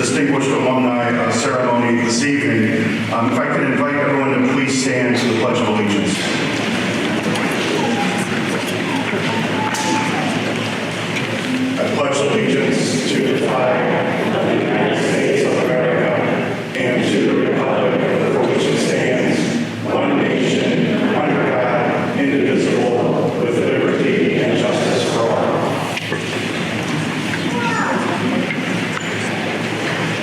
distinguished alumni ceremony this evening. If I can invite everyone to please stand to the Pledge of Allegiance. I pledge allegiance to the flag of the United States of America and to the republic for which it stands, one nation, under God, indivisible, with liberty and justice for all.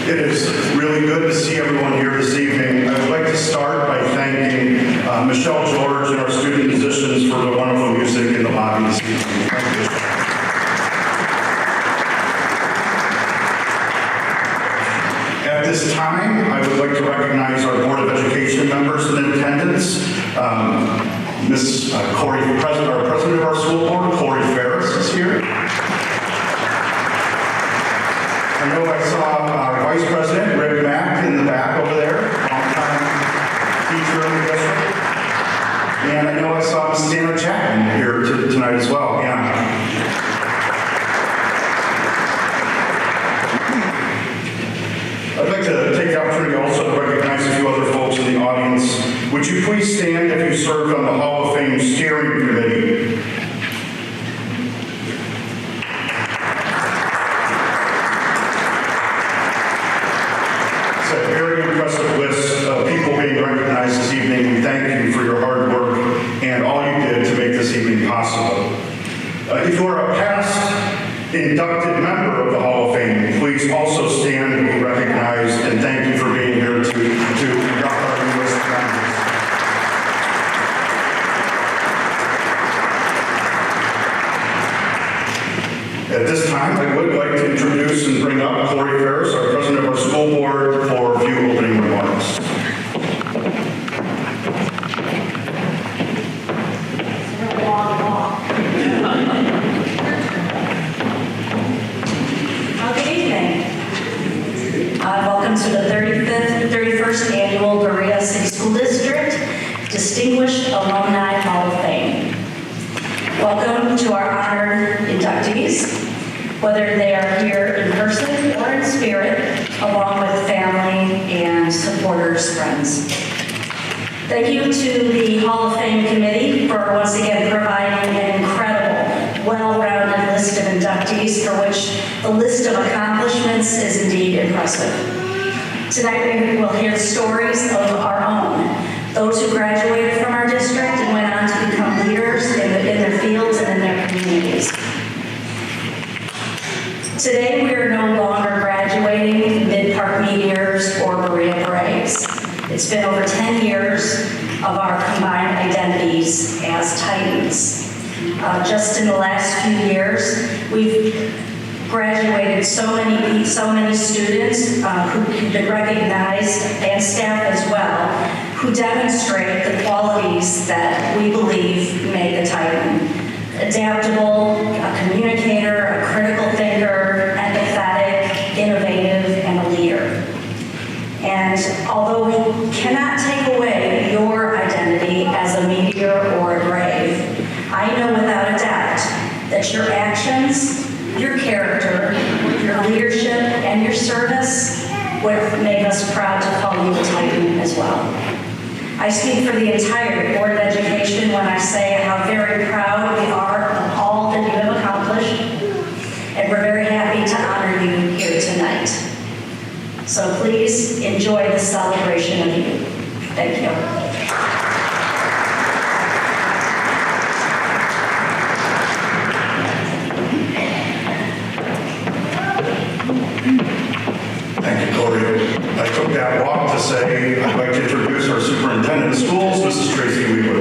It is really good to see everyone here this evening. I would like to start by thanking Michelle George and our student musicians for the wonderful music in the lobby this evening. Thank you. At this time, I would like to recognize our Board of Education members in attendance. Ms. Corey, our president of our school board, Corey Ferris, is here. I know I saw our vice president, Rick Mack, in the back over there, longtime teacher in the district. And I know I saw Ms. Sandra Chapman here tonight as well. Yeah. I'd like to take the opportunity also to recognize a few other folks in the audience. Would you please stand if you served on the Hall of Fame steering committee? It's a very impressive list of people being recognized this evening. We thank you for your hard work and all you did to make this evening possible. If you are a past inducted member of the Hall of Fame, please also stand and be recognized, and thank you for being here to induct our newest members. At this time, I would like to introduce and bring up Corey Ferris, our president of our school board, for a few opening remarks. Welcome to the 31st Annual Berea City School District Distinguished Alumni Hall of Fame. Welcome to our honored inductees, whether they are here in person or in spirit, along with family and supporters, friends. Thank you to the Hall of Fame Committee for once again providing an incredible, well-rounded list of inductees, for which the list of accomplishments is indeed impressive. Tonight we will hear stories of our own, those who graduated from our district and went on to become leaders in their fields and in their communities. Today we are no longer graduating Mid-Park Meteors or Berea Braves. It's been over 10 years of our combined identities as Titans. Just in the last few years, we've graduated so many students who've been recognized, and staff as well, who demonstrate the qualities that we believe make a Titan. Adaptable, a communicator, a critical thinker, empathetic, innovative, and a leader. And although we cannot take away your identity as a meteor or a brave, I know without a doubt that your actions, your character, your leadership, and your service would make us proud to call you a Titan as well. I speak for the entire Board of Education when I say how very proud we are of all that you have accomplished, and we're very happy to honor you here tonight. So please enjoy the celebration of you. Thank you. Thank you, Corey. I took that walk to say I'd like to introduce our superintendent of schools, Mrs. Tracy Weaver.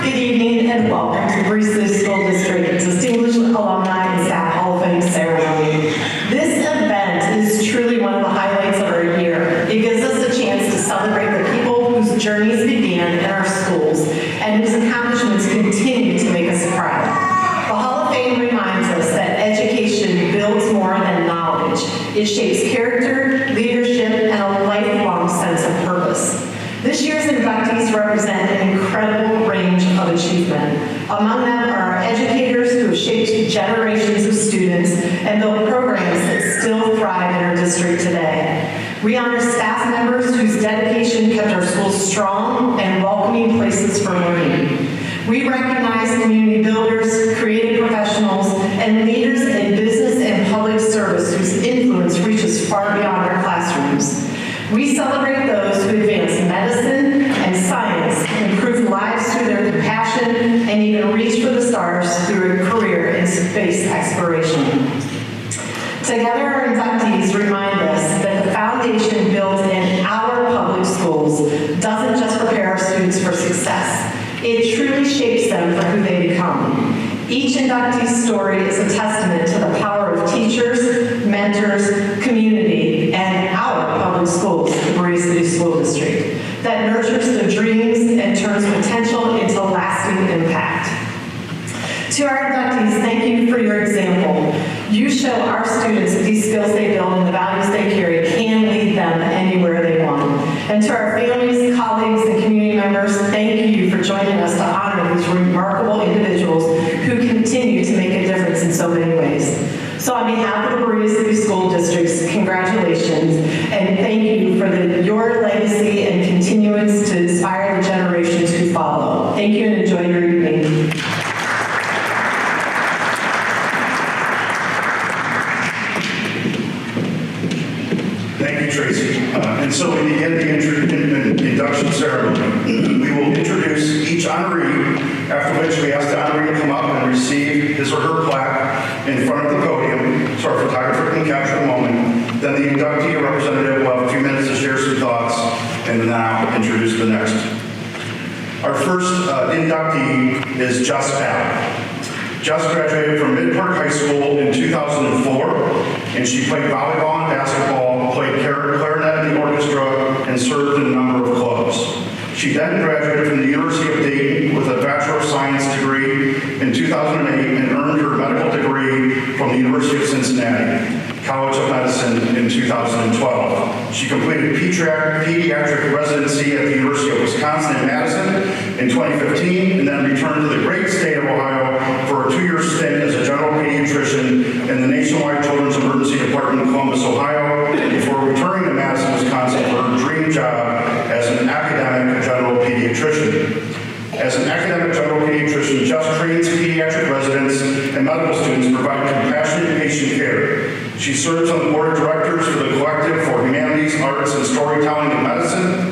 Good evening and welcome to the Berea City School District Distinguished Alumni and Staff Hall of Fame ceremony. This event is truly one of the highlights of our year. It gives us a chance to celebrate the people whose journeys began in our schools and whose accomplishments continue to make us proud. The Hall of Fame reminds us that education builds more than knowledge. It shapes character, leadership, and a life We honor staff members whose dedication kept our schools strong and welcoming places for learning. We recognize community builders, creative professionals, and leaders in business and public service whose influence reaches far beyond our classrooms. We celebrate those who advance medicine and science, improve lives through their compassion, and even reach for the stars through a career in space exploration. Together, our inductees remind us that the foundation built in our public schools doesn't just prepare our students for success. It truly shapes them for who they become. Each inductee's story is a testament to the power of teachers, mentors, community, and our public schools, the Berea City School District, that nurtures the dreams and turns potential into lasting impact. To our inductees, thank you for your example. You show our students that these skills they build and the values they carry can lead them anywhere they want. And to our families, colleagues, and community members, thank you for joining us to honor these remarkable individuals who continue to make a difference in so many ways. So on behalf of the Berea City School Districts, congratulations, and thank you for your legacy and continuance to inspire the generations who follow. Thank you and enjoy your evening. Tracy. And so we begin the induction ceremony. We will introduce each honoree, after which we ask the honoree to come up and receive his or her plaque in front of the podium so our photographer can capture the moment. Then the inductee or representative will have a few minutes to share some thoughts and now introduce the next. Our first inductee is Jess Babal. Jess graduated from Mid-Park High School in 2004, and she played volleyball and basketball, played clarinet in the orchestra, and served in a number of clubs. She then graduated from the University of Dayton with a Bachelor of Science degree in 2008 and earned her medical degree from the University of Cincinnati College of Medicine in 2012. She completed pediatric residency at the University of Wisconsin in Madison in 2015 and then returned to the great state of Ohio for a 2-year stint as a general pediatrician in the Nationwide Children's Emergency Department in Columbus, Ohio, before returning to Madison, Wisconsin for her dream job as an academic general pediatrician. As an academic general pediatrician, Jess trains pediatric residents and medical students to provide compassionate patient care. She serves on the board of directors for the Collective for Humanities, Arts, and Storytelling in Medicine,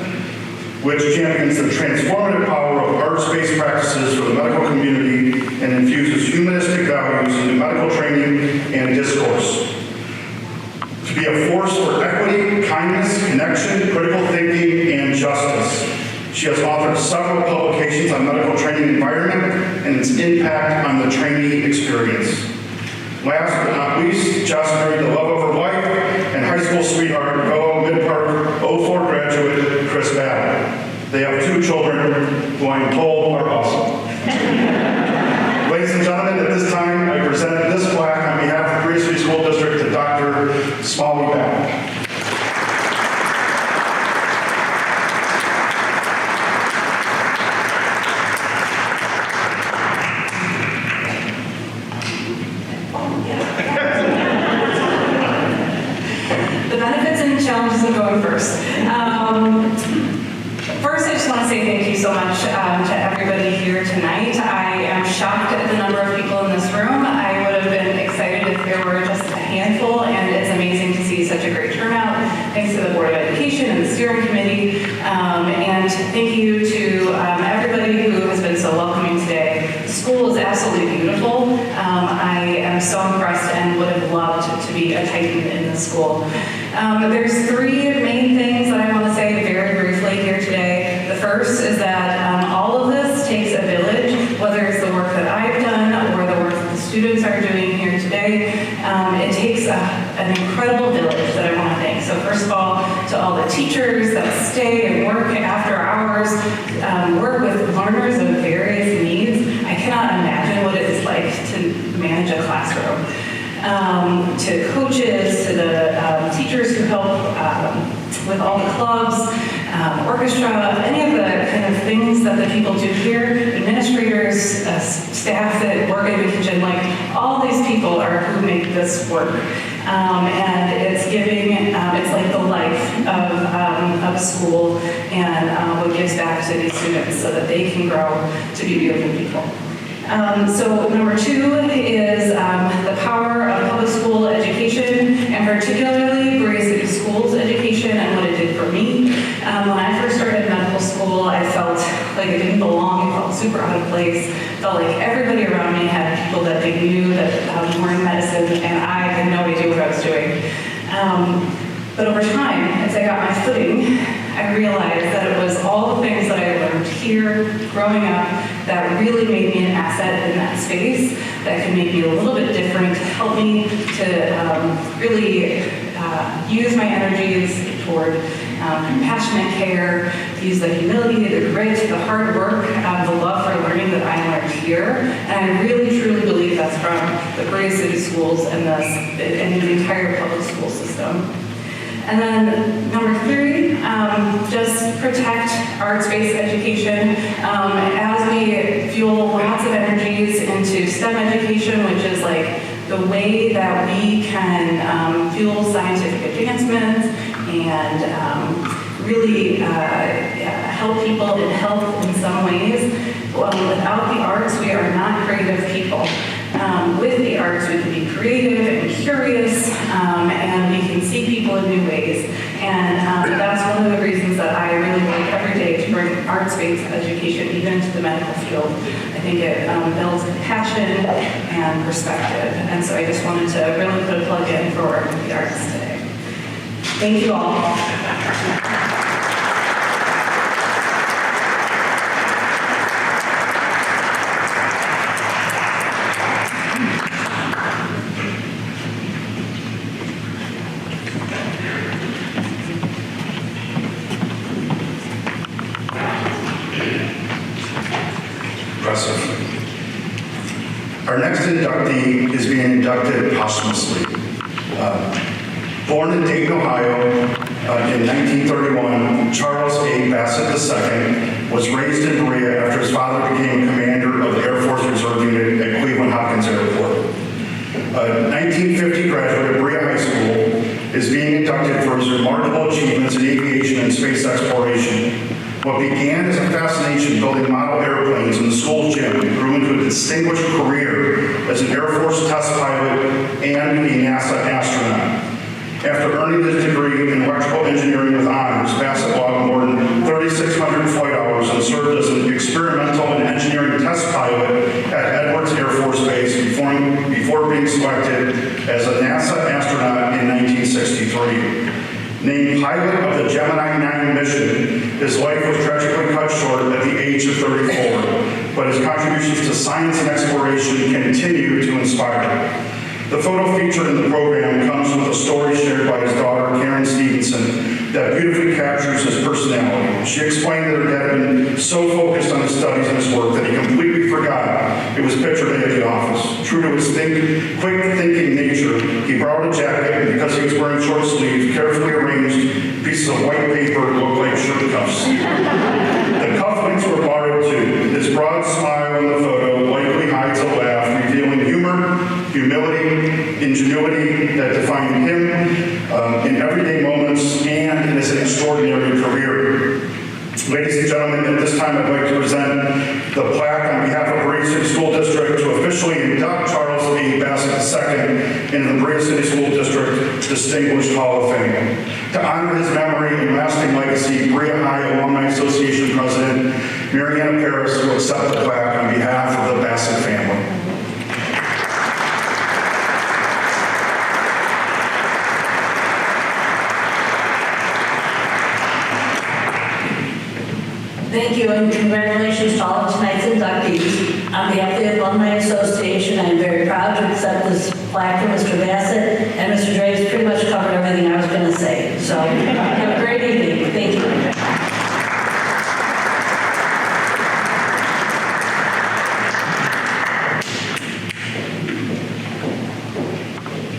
which champions the transformative power of arts-based practices for the medical community and infuses humanistic values into medical training and discourse. To be a force for equity, kindness, connection, critical thinking, and justice. She has authored several publications on medical training environment and its impact on the trainee experience. Last but not least, Jess married the love of her life and high school sweetheart, fellow Mid-Park 04 graduate, Chris Babal. They have 2 children who I'm told are awesome. Ladies and gentlemen, at this time, I present this plaque on behalf of Berea City School District to Dr. Smalley Babal. Challenges of going first. First, I just want to say thank you so much to everybody here tonight. I am shocked at the number of people in this room. I would have been excited if there were just a handful, and it's amazing to see such a great turnout. Thanks to the Board of Education and the steering committee. And thank you to everybody who has been so welcoming today. The school is absolutely beautiful. I am so impressed and would have loved to be a Titan in the school. There's 3 main things that I want to say very briefly here today. The first is that all of this takes a village, whether it's the work that I've done or the work that the students are doing here today. It takes an incredible village that I want to thank. So first of all, to all the teachers that stay and work after hours, work with learners of various needs. I cannot imagine what it's like to manage a classroom. To coaches, to the teachers who help with all the clubs, orchestra, any of the kind of things that the people do here, administrators, staff that work in the kitchen, like all these people are who make this work. And it's giving, it's like the life of a school, and what gives back to these students so that they can grow to be beautiful people. So number 2 is the power of public school education, and particularly Berea City Schools education and what it did for me. When I first started medical school, I felt like I didn't belong. I felt super out of place. Felt like everybody around me had people that they knew that were in medicine, and I had no idea what I was doing. But over time, as I got my footing, I realized that it was all the things that I learned here growing up that really made me an asset in that space, that can make me a little bit different, help me to really use my energies toward compassionate care, use the humility, the grit, the hard work, the love for learning that I learned here. And I really, truly believe that's from the Berea City Schools and the entire public school system. And then number 3, just protect arts-based education. As we fuel lots of energies into STEM education, which is like the way that we can fuel scientific advancements and really help people in health in some ways. Without the arts, we are not creative people. With the arts, we can be creative and curious, and we can see people in new ways. And that's one of the reasons that I really work every day to bring arts-based education even into the medical field. I think it builds compassion and perspective. And so I just wanted to really put a plug in for the arts today. Thank you all. Our next inductee is being inducted posthumously. Born in Dayton, Ohio in 1931, Charles A. Bassett II was raised in Berea after his father became commander of the Air Force Reserve Unit at Cleveland Hopkins Airport. A 1950 graduate of Berea High School is being inducted for his remarkable achievements in aviation and space exploration. What began as a fascination building model airplanes in the school gym grew into a distinguished career as an Air Force test pilot and a NASA astronaut. After earning his degree in electrical engineering with honors, Bassett logged more than 3,600 flight hours and served as an experimental and engineering test pilot at Edwards Air Force Base before being selected as a NASA astronaut in 1963. Named pilot of the Gemini 9 mission, his life was tragically cut short at the age of 34, but his contributions to science and exploration continue to inspire. The photo featured in the program comes with a story shared by his daughter, Karen Stevenson, that beautifully captures his personality. She explained that her dad had been so focused on his studies and his work that he completely forgot it was picture day at the office. True to his quick thinking nature, he borrowed a jacket, and because he was wearing short sleeves, carefully arranged pieces of white paper that looked like shirt cuffs. The cufflinks were borrowed too. His broad smile in the photo likely hides a laugh, revealing humor, humility, ingenuity that defined him in everyday moments and in his extraordinary career. Ladies and gentlemen, at this time I'd like to present the plaque on behalf of Berea City School District to officially induct Charles A. Bassett II into the Berea City School District Distinguished Hall of Fame. To honor his memory and lasting legacy, Berea High Alumni Association President Marianna Peris will accept the plaque on behalf of the Bassett family. Thank you, and congratulations to all of tonight's inductees. On behalf of the Alumni Association, I am very proud to accept this plaque from Mr. Bassett, and Mr. Dre's pretty much covered everything I was going to say. So have a great evening. Thank you.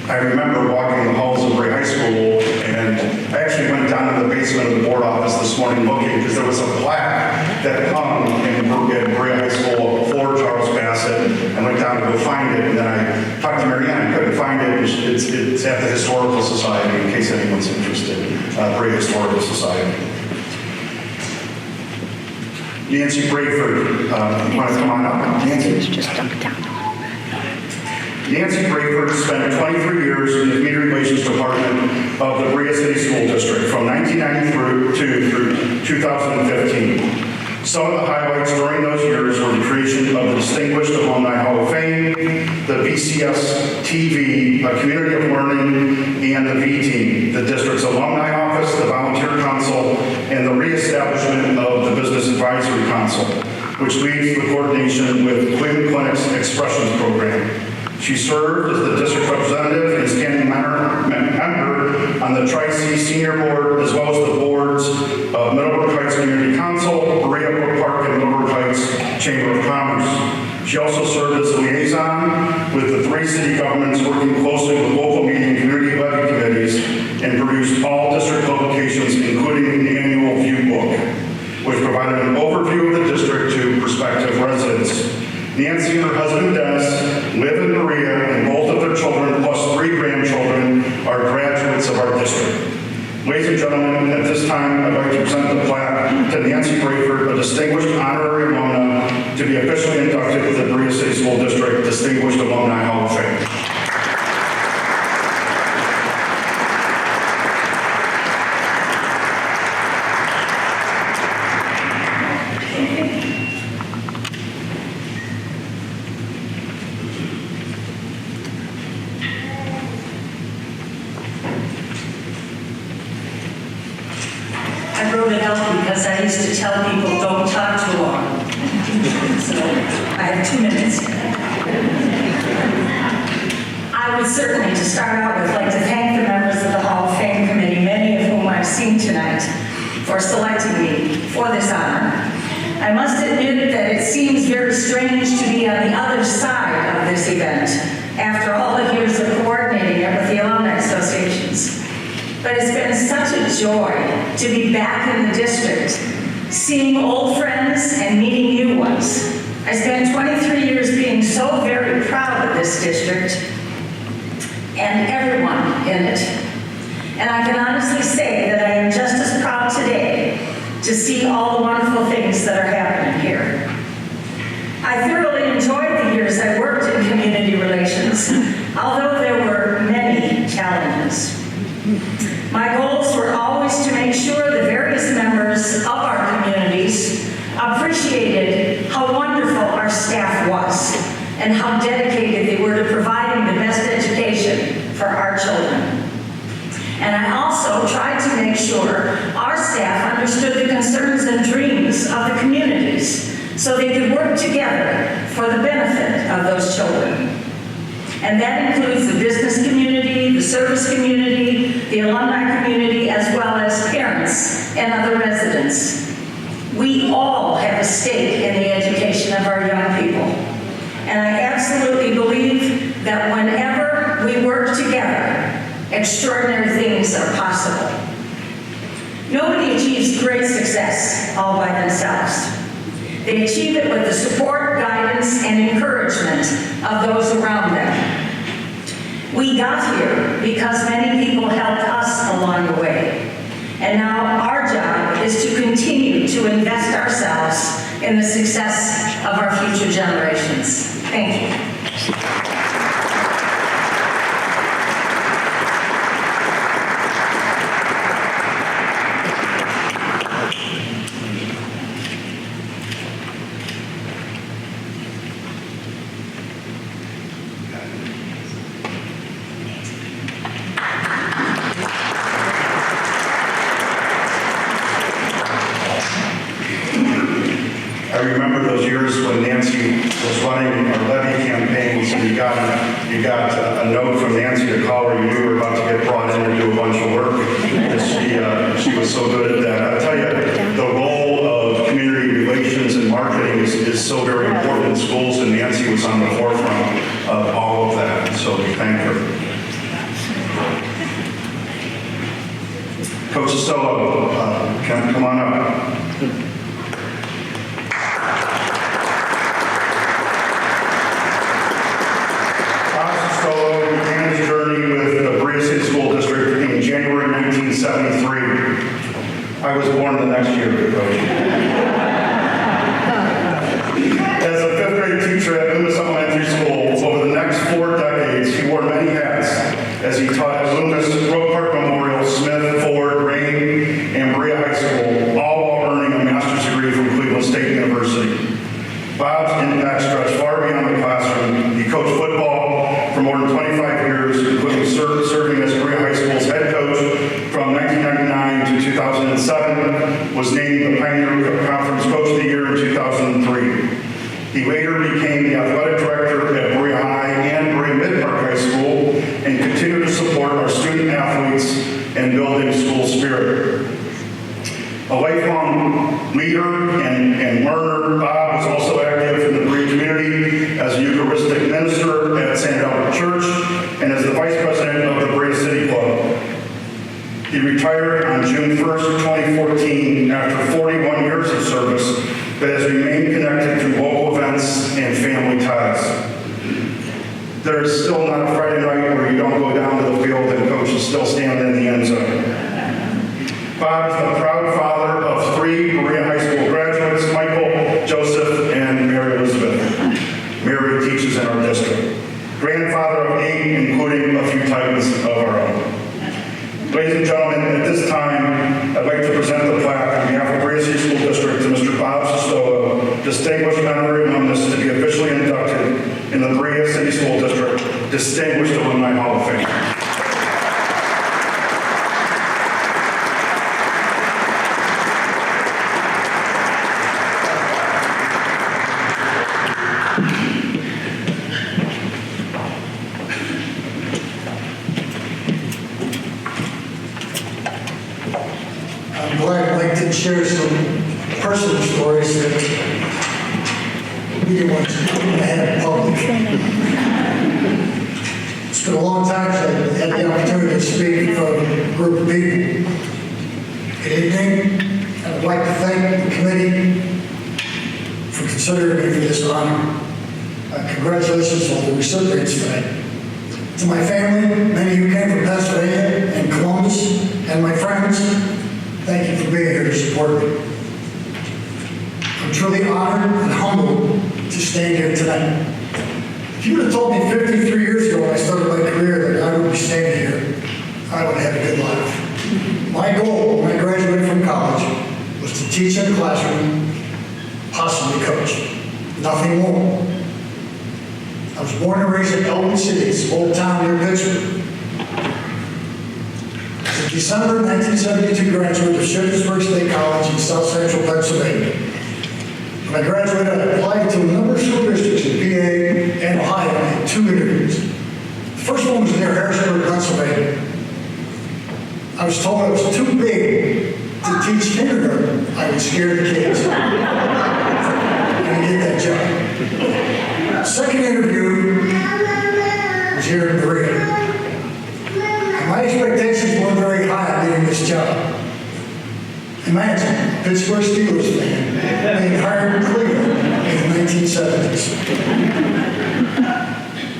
I remember walking the halls of Berea High School, and I actually went down to the basement of the board office this morning looking because there was a plaque that hung in Berea High School for Charles Bassett. I went down to go find it, and then I talked to Marianna. I couldn't find it It's at the Historical Society, in case anyone's interested, Brea Historical Society. Nancy Braford, want to come on up? Nancy? Nancy Braford spent 23 years in the Community Relations Department of the Brea City School District from 1992 through 2015. Some of the highlights during those years were the creation of the Distinguished Alumni Hall of Fame, the BCS TV, a Community of Learning, and the V-Team, the district's alumni office, the volunteer council, and the reestablishment of the Business Advisory Council, which leads the coordination with Cleveland Clinic's Expressions Program. She served as the district representative and standing member on the Tri-C Senior Board, as well as the boards of Middlebrook Heights Community Council, Berea Brook Park, and Middlebrook Heights Chamber of Commerce. She also served as a liaison with the 3 city governments, working closely with local media and community levy committees, and produced all district publications, including the annual View Book, which provided an overview of the district to prospective residents. Nancy and her husband Dennis live in Berea, and both of their children, plus 3 grandchildren, are graduates of our district. Ladies and gentlemen, at this time, I'd like to present the plaque to Nancy Braford, a distinguished honorary alumna, to be officially inducted to the Berea City School District Distinguished Alumni Hall of Fame. I wrote it out because I used to tell people, don't talk too long. So I have 2 minutes. I would certainly, to start out with, like to thank the members of the Hall of Fame Committee, many of whom I've seen tonight, for selecting me for this honor. I must admit that it seems very strange to be on the other side of this event after all the years of coordinating it with the alumni associations. But it's been such a joy to be back in the district, seeing old friends and meeting new ones. I spent 23 years being so very proud of this district and everyone in it. And I can honestly say that I am just as proud today to see all the wonderful things that are happening here. I thoroughly enjoyed the years I worked in community relations, although there were many challenges. My goals were always to make sure the various members of our communities appreciated how wonderful our staff was and how dedicated they were to providing the best education for our children. And I also tried to make sure our staff understood the concerns and dreams of the communities so they could work together for the benefit of those children. And that includes the business community, the service community, the alumni community, as well as parents and other residents. We all have a stake in the education of our young people. And I absolutely believe that whenever we work together, extraordinary things are possible. Nobody achieves great success all by themselves. They achieve it with the support, guidance, and encouragement of those around them. We got here because many people helped us along the way. And now our job is to continue to invest ourselves in the success of our future generations. Thank you. I remember those years when Nancy was running our levy campaigns, and you got a note from Nancy to call her. You knew you were about to get brought in to do a bunch of work. She was so good at that. I'll tell you, the role of community relations and marketing is so very important in schools, and Nancy was on the forefront of all of that. So we thank her. Coach Cistolo, come on up. Cistolo began his journey I was born the next year, Coach. As a fifth grade teacher at Loomis Elementary School, over the next 4 decades, he wore many hats as he taught at Loomis, Brook Park Memorial, Smith, Ford, Rain, and Berea High School, all while earning a master's degree from Cleveland State University. Bob's impact stretched far beyond the classroom. He coached football for more than 25 years, including serving as Berea High School's head coach from 1999 to 2007, was named the Pioneer Conference Coach of the Year in 2003. He later became the athletic director at Berea High and Berea Mid-Park High School and continued to support our student athletes and building school spirit. A lifelong leader and learner, Bob was also active in the Berea community as a Eucharistic minister at St. Albert Church and as the vice president of the Berea City Club. He retired on June 1st, 2014 after 41 years of service, but has remained connected through local events and family ties. There is still not a Friday night where you don't go down to the field and coach is still standing in the end zone. Bob is the proud father of 3 Berea High School graduates, Michael, Joseph, and Mary Elizabeth. Mary teaches in our district. Grandfather of 8, including a few titles of our own. Ladies and gentlemen, at this time, I'd like to present the plaque on behalf of Berea City School District to Mr. Bob Cistolo, Distinguished Honorary Alumnus, to be officially inducted in the Berea City School District Distinguished Alumni Hall of Fame. I'd like to share some personal stories that we didn't want to have in public. It's been a long time since I had the opportunity to speak in front of a group of people. Good evening. I'd like to thank the committee for considering me for this honor. Congratulations on the recipients tonight. To my family, many of you came from Pennsylvania and Columbus, and my friends, thank you for being here to support me. I'm truly honored and humbled to stand here tonight. If you would have told me 53 years ago when I started my career that I would be standing here, I would have had a good life. My goal when I graduated from college was to teach in a classroom, possibly coach. Nothing more. I was born and raised in Elton City, it's a old town near Pittsburgh. In December 1972 graduate of Shippensburg State College in South Central Pennsylvania. When I graduated, I applied to a number of school districts in PA and Ohio and had 2 interviews. The first one was near Harrisburg, Pennsylvania. I was told I was too big to teach kindergarten. I would scare the kids. I didn't get that job. Second interview was here in Berea. My expectations weren't very high of getting this job. Imagine, Pittsburgh Steelers fan being hired in Cleveland in the 1970s.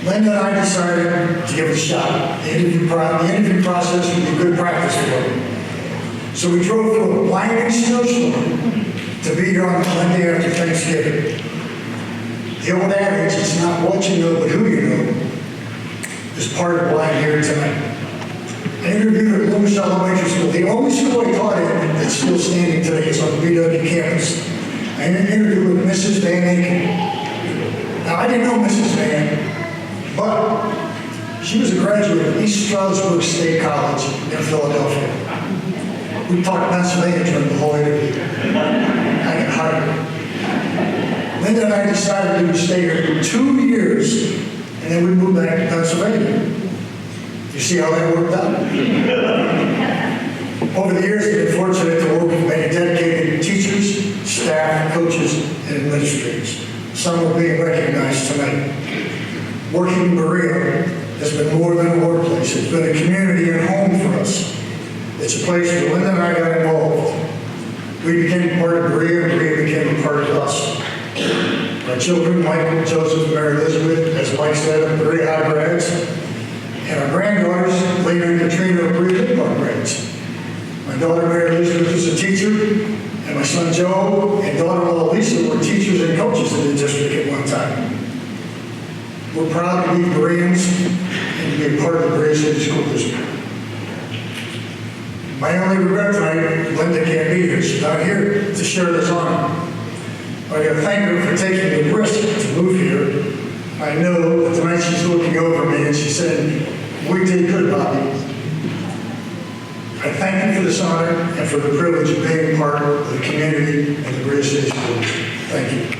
Linda and I decided to give it a shot. The interview process would be good practice for me. So we drove through a blinding snowstorm to be here on the Monday after Thanksgiving. The old adage, it's not what you know, but who you know, is part of why I'm here tonight. I interviewed at Loomis Elementary School, the only school I taught in that's still standing today. It's on the BW campus. I interviewed with Mrs. Van Aken. Now, I didn't know Mrs. Van, but she was a graduate of East Stroudsburg State College in Philadelphia. We talked Pennsylvania during the whole interview. I got hired. Linda and I decided to stay here for 2 years, and then we moved back to Pennsylvania. You see how that worked out? Over the years, I've been fortunate to work with many dedicated teachers, staff, coaches, and administrators. Some are being recognized tonight. Working in Berea has been more than a workplace. It's been a community and home for us. It's a place where Linda and I got involved. We became part of Berea, and Berea became a part of us. My children, Michael, Joseph, and Mary Elizabeth, as Mike said, are Berea High grads. And our granddaughters, Lena and Katrina, are Berea Mid-Park grads. My daughter, Mary Elizabeth, is a teacher My son Joe and daughter-in-law Lisa were teachers and coaches in the district at one time. We're proud to be Bereans and to be a part of the Berea City School District. My only regret tonight, Linda can't be here. She's not here to share this honor. I got to thank her for taking the risk to move here. I know that tonight she's looking over me and she said, "We did good, Bobby." I thank you for this honor and for the privilege of being part of the community and the Berea City School District. Thank you.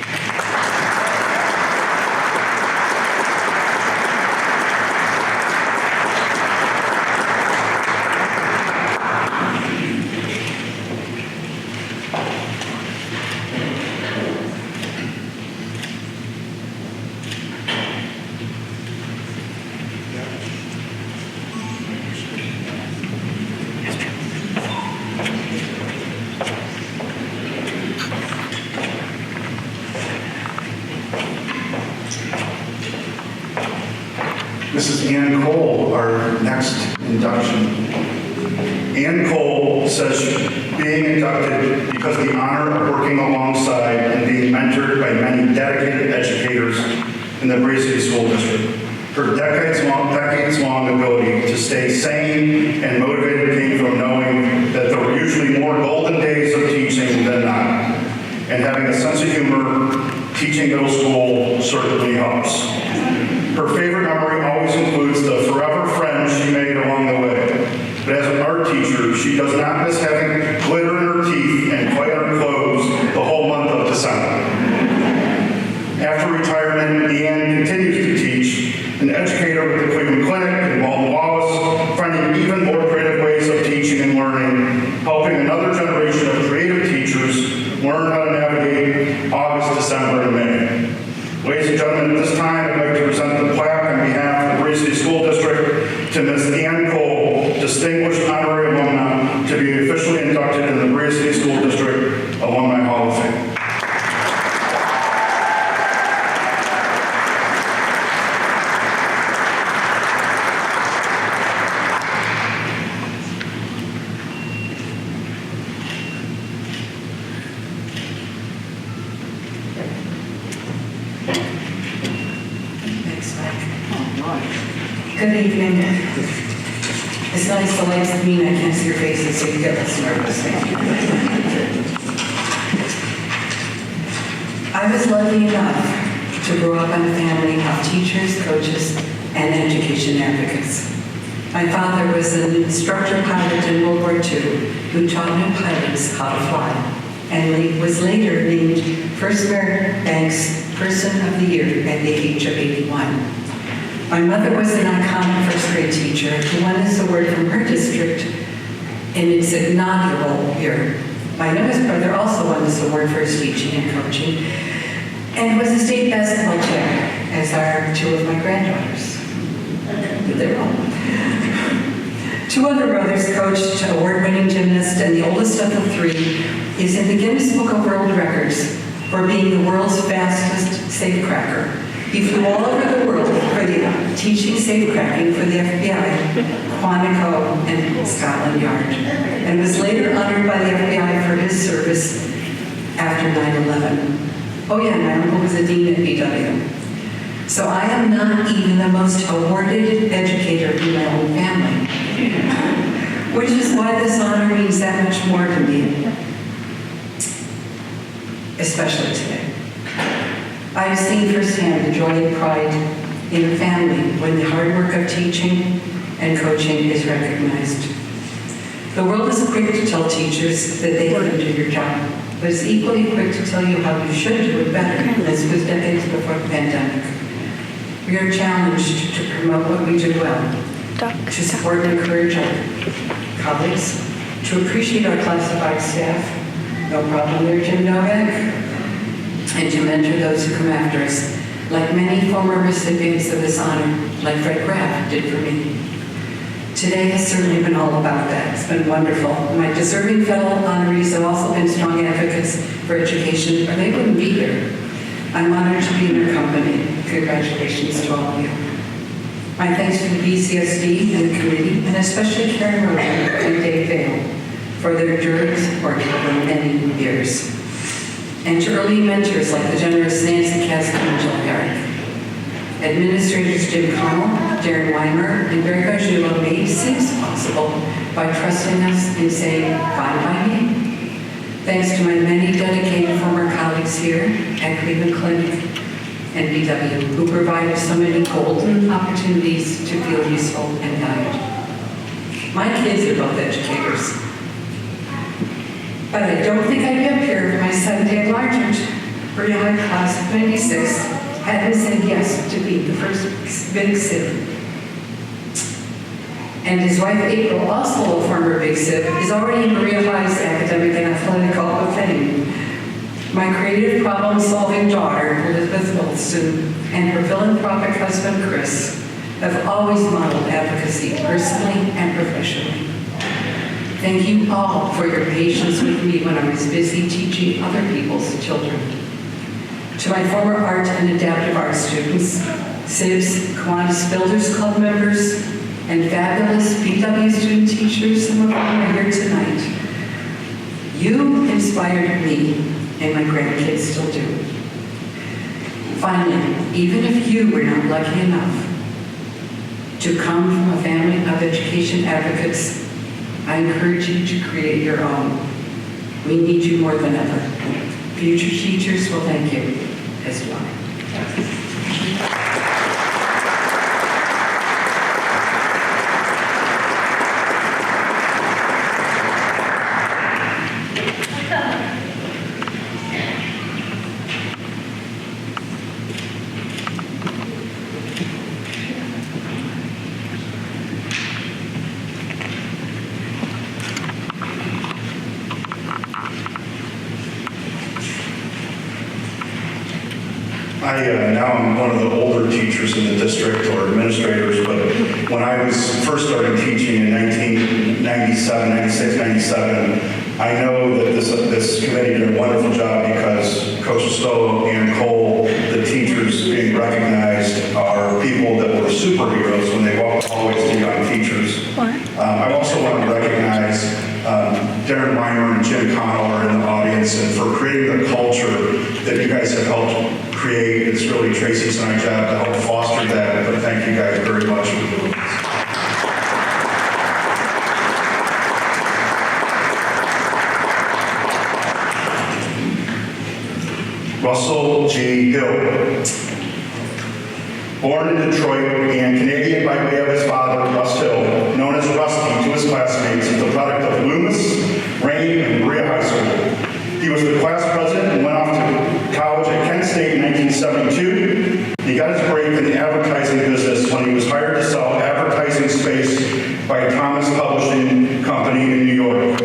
Mrs. Ann Cole, our next induction. Ann Cole says being inducted because of the honor of working alongside and being mentored by many dedicated educators in the Berea City School District. Her decades-long ability to stay sane and motivated came from knowing that there were usually more golden days of teaching than not. And having a sense of humor, teaching middle school certainly helps. Her favorite memory always includes the forever friends she made along the way. But as an art teacher, she does not miss having glitter in her teeth and white on her clothes the whole month of December. After retirement, Leanne continues to teach, an educator with the Cleveland Clinic in Walton Wallace, finding even more creative ways of teaching and learning, helping another generation of creative teachers learn how to navigate August, December, and May. Ladies and gentlemen, at this time, I'd like to present the plaque on behalf of the Berea City School District to Ms. Ann Cole, Distinguished Honorary Alumna, to be officially inducted in the Berea City School District Alumni Hall of Fame. Good evening. It's nice the lights mean I can't see your faces, so you get less nervous. I was lucky enough to grow up in a family of teachers, coaches, and education advocates. My father was an instructor pilot in World War II who taught new pilots how to fly, and was later named First Merit Bank's Person of the Year at the age of 81. My mother was an uncommon first grade teacher who won this award from her district in its inaugural year. My youngest brother also won this award for his teaching and coaching, and was a state basketball chair, as are two of my granddaughters. They're all. Two other brothers coached award-winning gymnasts, and the oldest of the three is in the Guinness Book of World Records for being the world's fastest safecracker. He flew all over the world for the teaching safecracking for the FBI, Quantico, and Scotland Yard, and was later honored by the FBI for his service after 9/11. Oh yeah, my uncle was a dean at BW. So I am not even the most awarded educator in my own family, which is why this honor means that much more to me, especially today. I have seen firsthand the joy and pride in a family when the hard work of teaching and coaching is recognized. The world is quick to tell teachers that they couldn't do your job, but it's equally quick to tell you how you should do it better. This was decades before the pandemic. We are challenged to promote what we do well, to support and encourage our colleagues, to appreciate our classified staff, no problem there, Jim Novak, and to mentor those who come after us, like many former recipients of this honor, like Fred Graff did for me. Today has certainly been all about that. It's been wonderful. My deserving fellow honorees have also been strong advocates for education, or they wouldn't be here. I'm honored to be in your company. Congratulations to all of you. My thanks to the BCSD and the committee, and especially Karen Roden and Dave Vale for their enduring support over many years. And to early mentors like the generous Nancy Castle and Jill Garrett. Administrators Jim Connell, Darren Weimer, and Barry Gargiulo made things possible by trusting us and saying, fine by me. Thanks to my many dedicated former colleagues here at Cleveland Clinic and BW, who provided so many golden opportunities to feel useful and valued. My kids are both educators. But I don't think I'd be up here if my son Dan Largent, Maria High Class of 96, hadn't said yes to be the first Big Civ. And his wife April, also a former Big Civ, is already in Maria High's academic and athletic hall of fame. My creative problem-solving daughter, Elizabeth Wilson, and her philanthropic husband, Chris, have always modeled advocacy personally and professionally. Thank you all for your patience with me when I was busy teaching other people's children. To my former art and adaptive art students, Civs, Kiwanis Builders Club members, and fabulous BW student teachers, some of whom are here tonight, you inspired me, and my grandkids still do. Finally, even if you were not lucky enough to come from a family of education advocates, I encourage you to create your own. We need you more than ever. Future teachers will thank you as well. Now I'm one of the older teachers in the district, or administrators, but when I was first started teaching in 1997, 96, 97, I know that this committee did a wonderful job because Coach Cistolo and Cole, the teachers being recognized, are people that were superheroes when they walked the hallways to young teachers. I also want to recognize Darren Weimer and Jim Connell are in the audience, and for creating the culture that you guys have helped create. It's really Tracy's and my job to help foster that, but thank you guys very much for doing this. Russell G. Hill. Born in Detroit and Canadian by way of his father, Russ Hill, known as Rusty to his classmates, is the product of Loomis, Rain, and Berea High School. He was the class president and went off to college at Kent State in 1972. He got his break in the advertising business when he was hired to sell advertising space by Thomas Publishing Company in New York.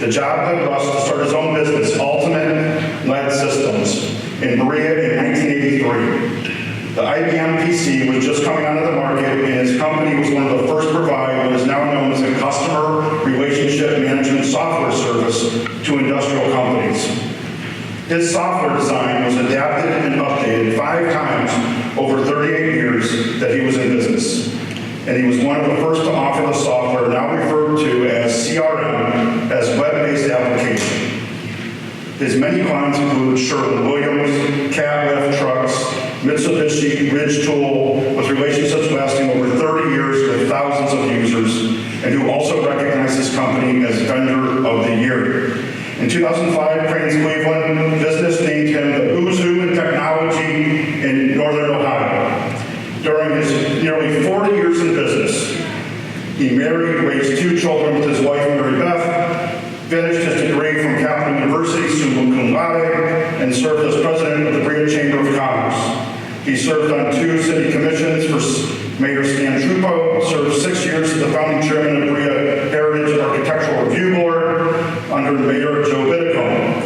The job led Russ to start his own business, Ultimate Lead Systems, in Berea in 1983. The IBM PC was just coming onto the market, and his company was one of the first to provide what is now known as a customer relationship management software service to industrial companies. His software design was adapted and updated 5 times over 38 years that he was in business. And he was one of the first to offer the software now referred to as CRM, as web-based application. His many clients include Sherwin-Williams, Cat-Lift Trucks, Mitsubishi Ridge Tool, with relationships lasting over 30 years with thousands of users, and who also recognize this company as Vendor of the Year. In 2005, Cranes Cleveland Business named him the Who's Who in Technology in Northern Ohio. During his nearly 40 years in business, he married, raised 2 children with his wife, Mary Beth, finished his degree from Capital University, summa cum laude, and served as president of the Berea Chamber of Commerce. He served on 2 city commissions for Mayor Stan Trupo, served 6 years as the founding chairman of Berea Heritage Architectural Review Board under Mayor Joe Bidicombe.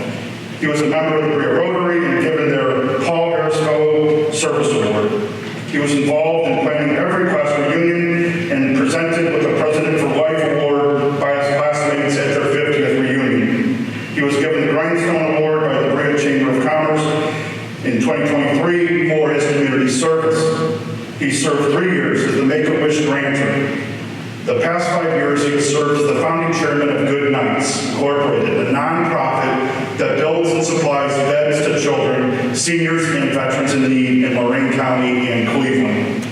He was a member of the Berea Rotary and given their Paul Harris Fellow Service Award. He was involved in planning every class reunion and presented with the President for Life Award by his classmates at their 50th reunion. He was given the Grindstone Award by the Berea Chamber of Commerce in 2023 for his community service. He served 3 years as the Make-A-Wish grantor. The past 5 years, he has served as the founding chairman of Good Nights Incorporated, a nonprofit that supplies, beds to children, seniors, and veterans in need in Lorain County and Cleveland.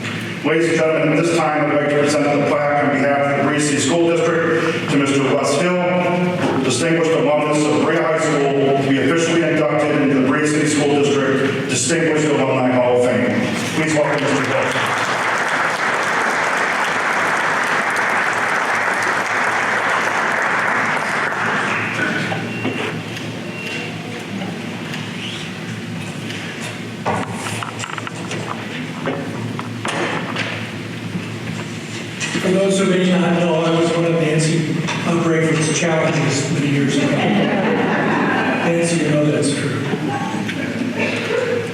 Ladies and gentlemen, at this time, I'd like to present the plaque on behalf of the Berea City School District to Mr. Wes Hill, distinguished alumnus of Berea High School, to be officially inducted into the Berea City School District Distinguished Alumni Hall of Fame. Please welcome Mr. Hill. For those who may not know, I was one of Nancy Braford's challenges many years ago. Nancy, you know that's true.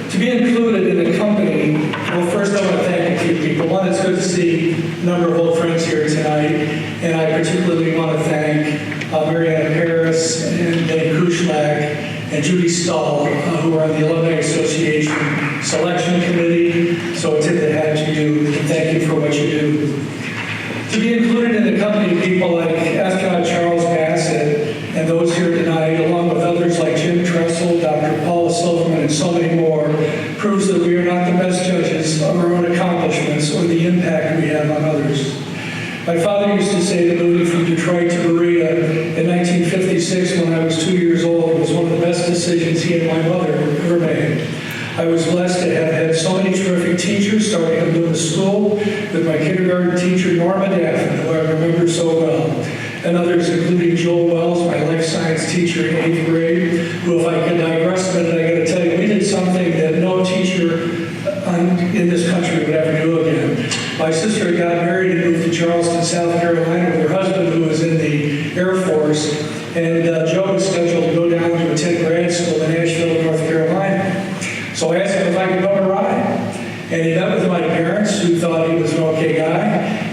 To be included in the company, well, first I want to thank a few people. One, it's good to see a number of old friends here tonight, and I particularly want to thank Marianna Peris and Dan Kushlak and Judy Stahl, who are on the Alumni Association Selection Committee. So a tip of the hat to you, and thank you for what you do. To be included in the company of people like astronaut Charles Bassett and those here tonight, along with others like Jim Tressel, Dr. Paula Silverman, and so many more, proves that we are not the best judges of our own accomplishments or the impact we have on others. My father used to say that moving from Detroit to Berea in 1956 when I was 2 years old was one of the best decisions he and my mother ever made. I was blessed to have had so many terrific teachers, starting at Luna School with my kindergarten teacher, Norma Daffin, who I remember so well, and others including Joel Wells, my life science teacher in 8th grade, who, if I could digress a minute, I got to tell you, we did something that no teacher in this country would ever do again. My sister got married and moved to Charleston, South Carolina with her husband, who was in the Air Force, and Joe was scheduled to go down to attend grad school in Asheville, North Carolina. So I asked him if I could go on a ride. And he met with my parents, who thought he was an okay guy,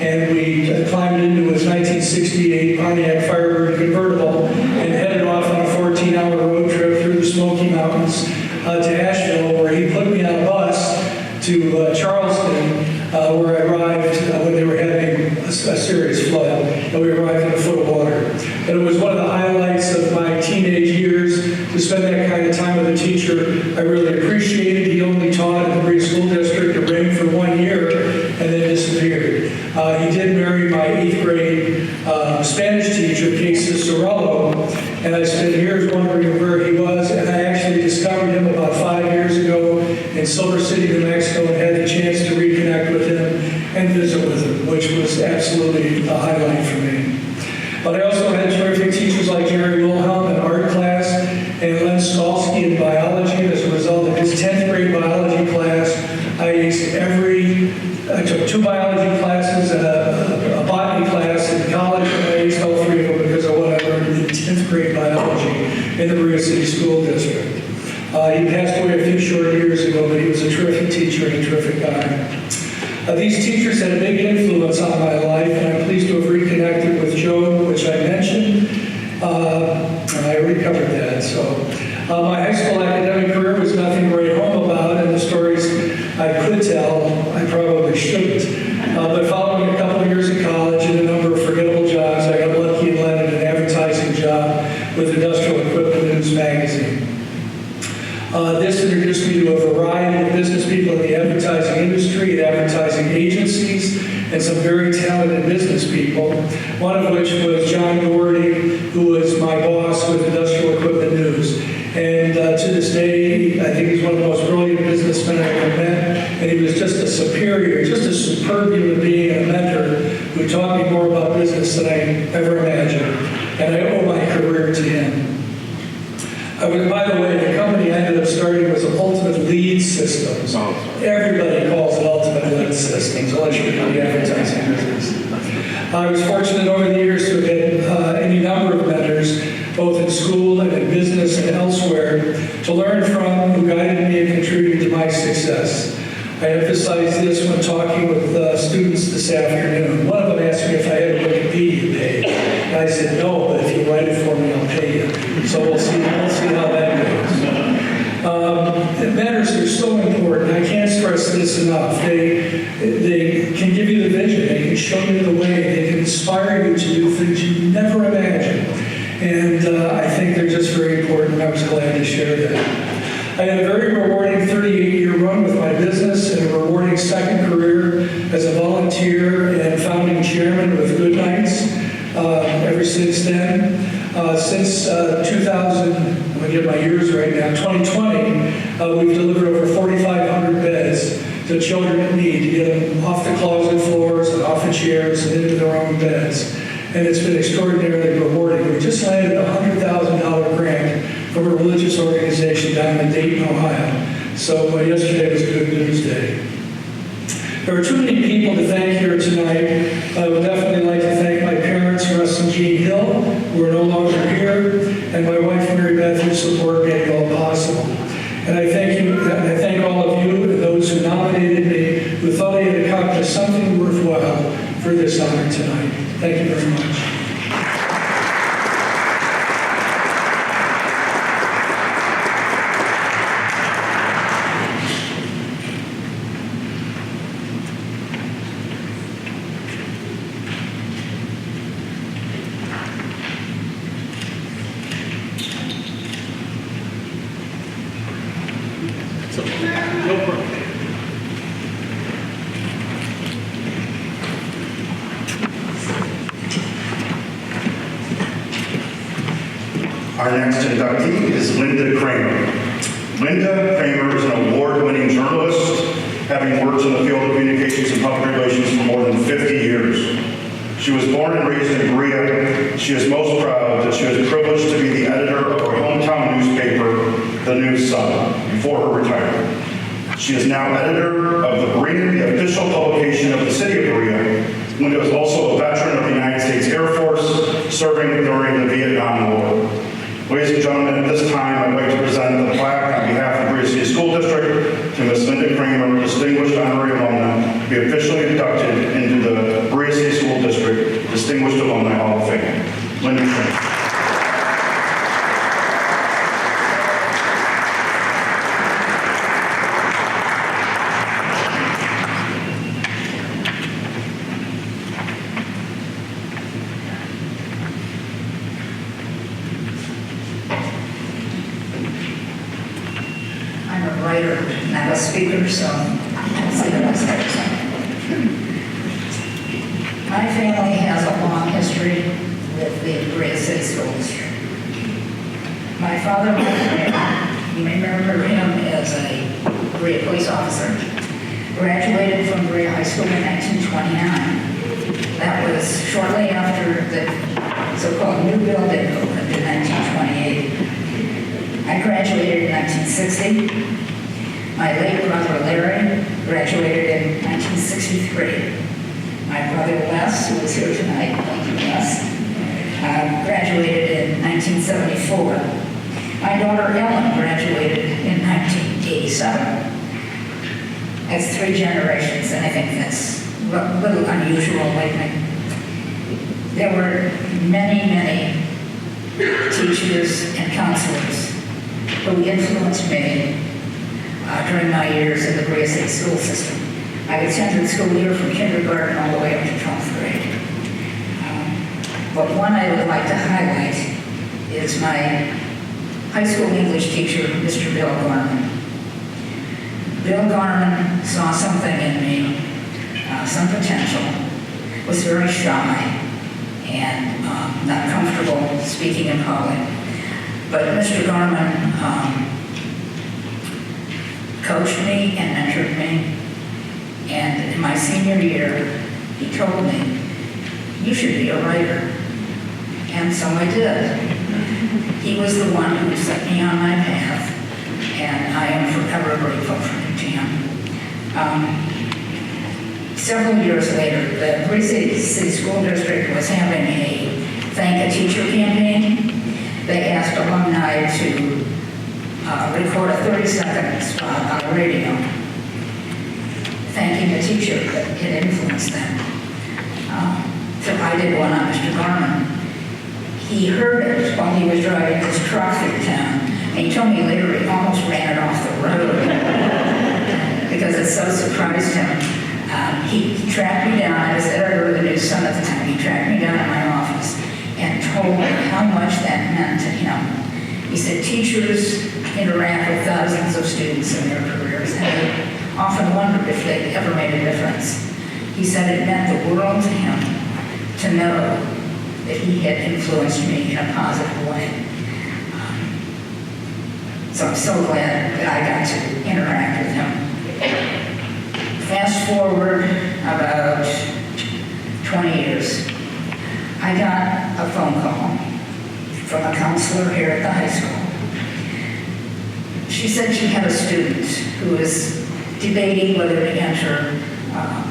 and we climbed into his 1968 Pontiac Firebird convertible and headed off on a 14-hour road trip through the Smoky Mountains to Asheville, where he put me on a bus to Charleston, where I arrived when they were having a serious flood, and we arrived in a foot of water. And it was one of the highlights of my teenage years to spend that kind of time with a teacher I really appreciated. He only taught in the Berea School District at Ring for 1 year and then disappeared. He did marry my 8th grade Spanish teacher, Kate Cistolo, and I spent years wondering where he was, and I actually discovered him about 5 years ago in Silver City, New Mexico, and had the chance to reconnect with him and visit with him, which was absolutely a highlight for me. But I also had terrific teachers like Jerry Wilhelm in art class and Len Skalski in biology. And as a result of his 10th grade biology class, I took 2 biology classes and a botany class in college, and I aced all 3 of them because of what I learned in 10th grade biology in the Berea City School District. He passed away a few short years ago, but he was a terrific teacher and a terrific guy. These teachers had a big influence on my life, and I'm pleased to have reconnected with Joe, which I mentioned. I already covered that. So my high school academic career was nothing to write home about, and the stories I could tell, I probably shouldn't. But following a couple of years in college and a number of forgettable jobs, I got lucky and landed an advertising job with Industrial Equipment News magazine. This introduced me to a variety of business people in the advertising industry and advertising agencies, and some very talented business people, one of which was John Doherty, who was my boss with Industrial Equipment News. And to this day, I think he's one of the most brilliant businessmen I've ever met, and he was just a superb human being and a mentor who taught me more about business than I ever imagined. And I owe my career to him. By the way, the company I ended up starting was Ultimate Lead Systems. Everybody calls it Ultimate Lead Systems, unless you're in the advertising business. I was fortunate over the years to have had any number of mentors, both in school and in business and elsewhere, to learn from, who guided me and contributed to my success. I emphasize this when talking with students this afternoon. One of them asked me if I had a Wikipedia page. And I said, no, but if you write it for me, I'll pay you. So we'll see how that goes. Mentors are so important. I can't stress this enough. They can give you the vision. They can show you the way. They can inspire you to do things you never imagined. And I think they're just very important. I I was glad to share that. I had a very rewarding 38-year run with my business and a rewarding second career as a volunteer and founding chairman with Good Nights ever since then. Since 2000, I'm going to get my years right now, 2020, we've delivered over 4,500 beds to children in need to get them off the closet floors and off the chairs and into their own beds. And it's been extraordinarily rewarding. We just landed a $100,000 grant from a religious organization down in Dayton, Ohio. So yesterday was a good news day. There are too many people to thank here tonight. I would definitely like to thank my parents, Russ and Jean Hill, who are no longer here, and my wife, Mary Beth, whose support made it all possible. And I thank you, and I thank all of you and those who nominated me, who thought I had accomplished something worthwhile for this honor tonight. Thank you very much. Our next inductee is Linda Kramer. Linda Kramer is an award-winning journalist, having worked in the field of communications and public relations for more than 50 years. She was born and raised in Berea. She is most proud that she was privileged to be the editor of her hometown newspaper, The News Sun, before her retirement. She is now editor of the Berean, the official publication of the city of Berea. Linda is also a veteran of the United States Air Force, serving during the Vietnam War. Ladies and gentlemen, at this time, I'd like to present the plaque on behalf of the Berea City School District to Ms. Linda Kramer, Distinguished Honorary Alumna, to be officially inducted into the Berea City School District Distinguished Alumni Hall of Fame. Linda Kramer. Not a speaker, so I'll say the rest of it. My family has a long history with the Berea City School District. My father, you may remember him as a Berea police officer, graduated from Berea High School in 1929. That was shortly after the so-called new building opened in 1928. I graduated in 1960. My late brother Larry graduated in 1963. My brother Les, who is here tonight, thank you Les, graduated in 1974. My daughter Ellen graduated in 1987. That's 3 generations, and I think that's a little unusual lately. There were many, many teachers and counselors who influenced me during my years in the Berea City school system. I attended school year from kindergarten all the way up to 12th grade. But one I would like to highlight is my high school English teacher, Mr. Bill Gorman. Bill Gorman saw something in me, some potential, was very shy and not comfortable speaking in public. But Mr. Gorman coached me and mentored me, and in my senior year, he told me, you should be a writer. And so I did. He was the one who set me on my path, and I am forever grateful to him. Several years later, the Berea City School District was having a Thank a Teacher campaign. They asked alumni to record a 30-second spot on the radio, thanking a teacher that had influenced them. So I did one on Mr. Gorman. He heard it while he was driving his truck through town, and he told me later he almost ran it off the road because it so surprised him. He tracked me down. I was editor of the News Sun at the time. He tracked me down in my office and told me how much that meant to him. He said teachers interact with thousands of students in their careers, and they often wondered if they'd ever made a difference. He said it meant the world to him to know that he had influenced me in a positive way. So I'm so glad that I got to interact with him. Fast forward about 20 years, I got a phone call from a counselor here at the high school. She said she had a student who was debating whether to enter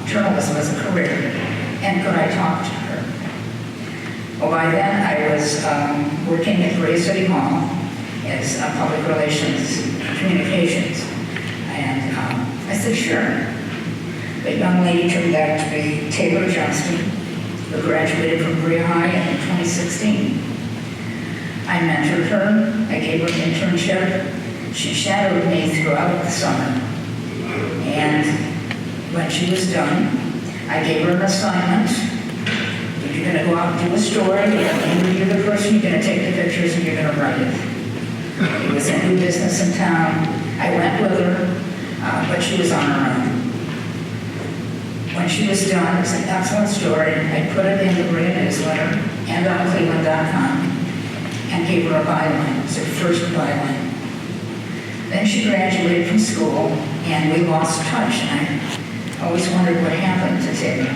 journalism as a career, and could I talk to her? Well, by then I was working at Gray City Hall as public relations communications, and I said, sure. The young lady turned out to be Taylor Johnston, who graduated from Berea High in 2016. I mentored her, I gave her an internship. She shadowed me throughout the summer. And when she was done, I gave her an assignment. You're going to go out and do a story, and you're the person, you're going to take the pictures, and you're going to write it. It was a new business in town. I went with her, but she was on her own. When she was done, it was an excellent story. I put it in the Berea newsletter and on Cleveland.com and gave her a byline. It was her first byline. Then she graduated from school, and we lost touch, and I always wondered what happened to Taylor.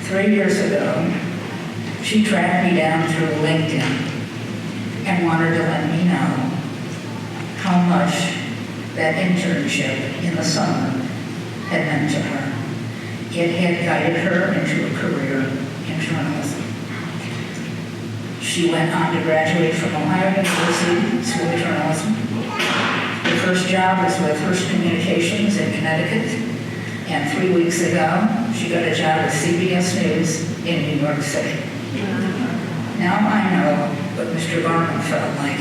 3 years ago, she tracked me down through LinkedIn and wanted to let me know how much that internship in the summer had meant to her. It had guided her into a career in journalism. She went on to graduate from Ohio University School of Journalism. Her first job was with Hearst Communications in Connecticut, and 3 weeks ago, she got a job at CBS News in New York City. Now I know what Mr. Barnum felt like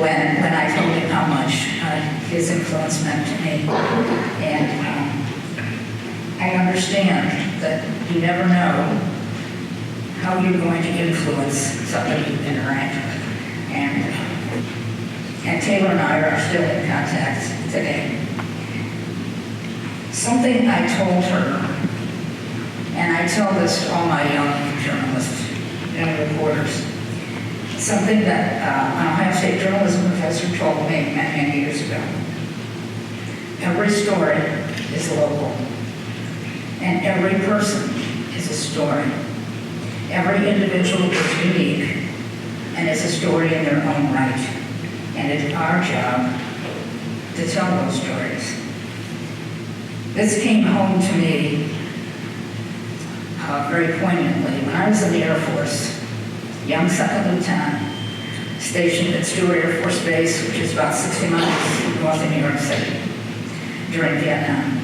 when I told him how much his influence meant to me. And I understand that you never know how you're going to influence somebody you interact with. And Taylor and I are still in contact today. Something I told her, and I tell this to all my young journalists and reporters, something that an Ohio State journalism professor told me many years ago. Every story is local, and every person is a story. Every individual is unique and is a story in their own right. And it's our job to tell those stories. This came home to me very poignantly when I was in the Air Force, young second lieutenant, stationed at Stewart Air Force Base, which is about 60 miles north of New York City, during Vietnam.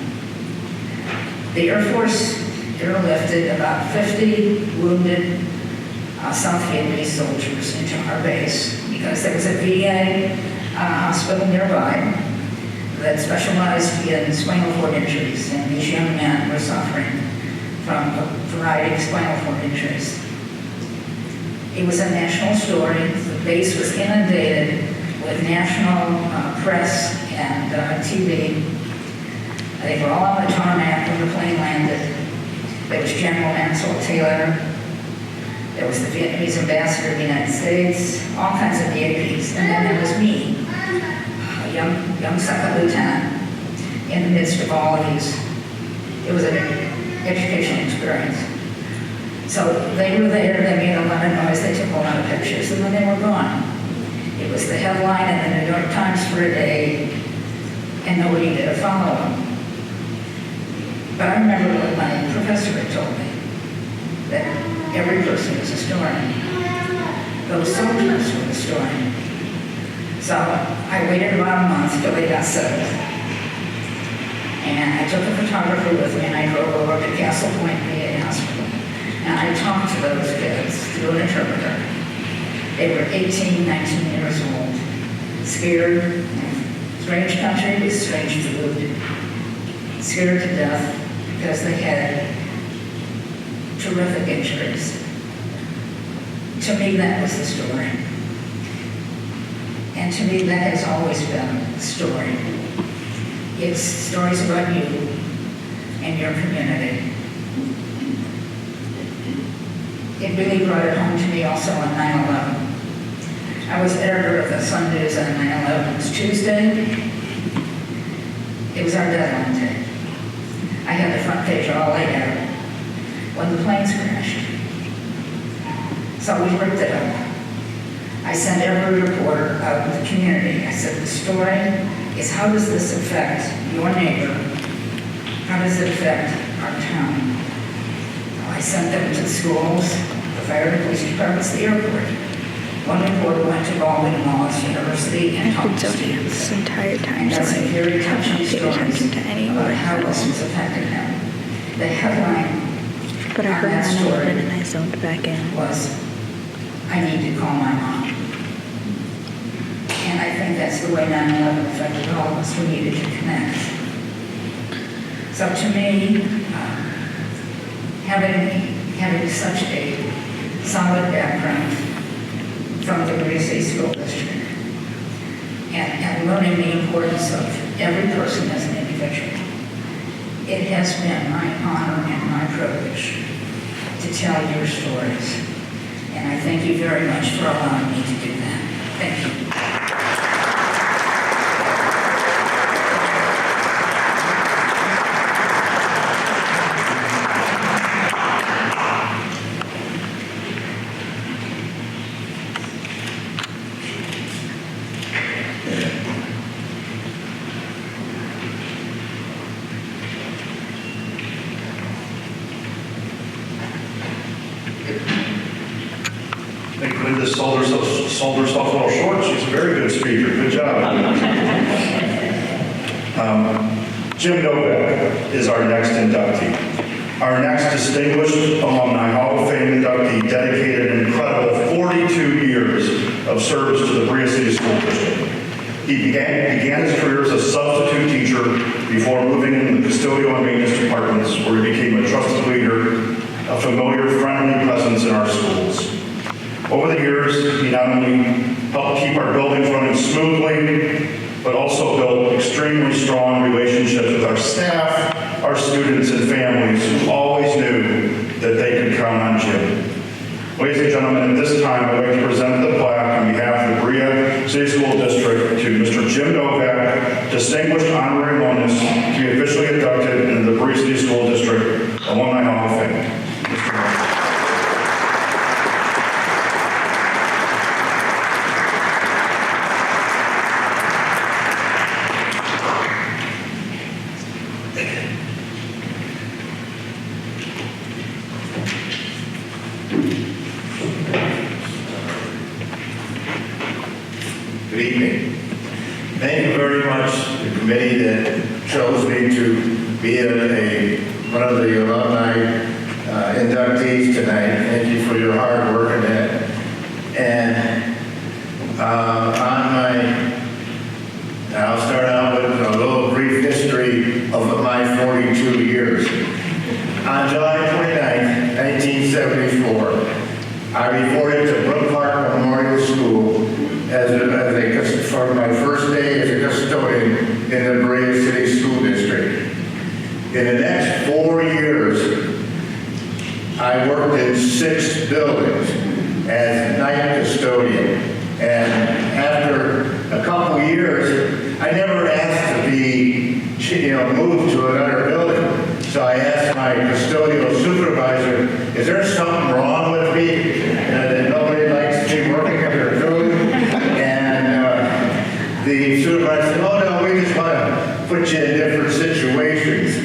The Air Force airlifted about 50 wounded South Vietnamese soldiers into our base because there was a VA hospital nearby that specialized in spinal cord injuries, and these young men were suffering from a variety of spinal cord injuries. It was a national story. The base was inundated with national press and TV. They were all on the tarmac when the plane landed. There was General Maxwell Taylor. There was the Vietnamese ambassador of the United States, all kinds of VIPs. And then there was me, a young second lieutenant, in the midst of all of these. It was an educational experience. So they were there, they made a lot of noise, they took a lot of pictures, and then they were gone. It was the headline in the New York Times for a day, and nobody did a follow-up. But I remember what my professor had told me, that every person is a story. Those soldiers were the story. So I waited about a month till they got settled. And I took a photographer with me, and I drove over to Castle Point VA Hospital. And I talked to those kids through an interpreter. They were 18, 19 years old, scared. Strange country with strange food. Scared to death because they had terrific injuries. To me, that was the story. And to me, that has always been the story. It's stories about you and your community. It really brought it home to me also on 9/11. I was editor of the Sun News on 9/11. It was Tuesday. It was our deadline day. I had the front page all laid out when the planes crashed. So we ripped it up. I sent every reporter out in the community. I said, the story is, how does this affect your neighbor? How does it affect our town? Well, I sent them to schools, the fire and police departments, the airport. One reporter went to Wallace University and talked to students. This entire time, And got so some very I touching haven't paid attention to stories any about of how this it. was affecting them. The headline But I on heard that 9/11 story and I zoned back in. was, I need to call my mom. And I think that's the way 9/11 affected all of us. We needed to connect. So to me, having such a solid background from the Breezy School District and learning the importance of every person as an individual, it has been my honor and my privilege to tell your stories. And I thank you very much for allowing me to do that. Thank you. I think Linda sold herself a little short. She's a very good speaker. Good job. Jim Novak is our next inductee. Our next distinguished Alumni Hall of Fame inductee dedicated an incredible 42 years of service to the Berea City School District. He began his career as a substitute teacher before moving into the custodial and maintenance departments, where he became a trusted leader, a familiar, friendly presence in our schools. Over the years, he not only helped keep our buildings running smoothly, but also built extremely strong relationships with our staff, our students, and families who always knew that they could count on Jim. Ladies and gentlemen, at this time, I'd like to present the plaque on behalf of the Berea City School District to Mr. Jim Novak, Distinguished Honorary Alumnus, to be officially inducted into the Berea City School District Alumni Hall of Fame. Mr. Novak. Good evening. Thank you very much, the committee that chose me to be one of the alumni inductees tonight. Thank you for your hard work in that. And I'll start out with a little brief history of my 42 years. On July 29, 1974, I reported to Brook Park Memorial School for my first day as a custodian in the Berea City School District. In the next 4 years, I worked in 6 buildings as night custodian. And after a couple years, I never asked to be moved to another building. So I asked my custodial supervisor, is there something wrong with me that nobody likes to be working in their building? And the supervisor said, oh no, we just want to put you in different situations.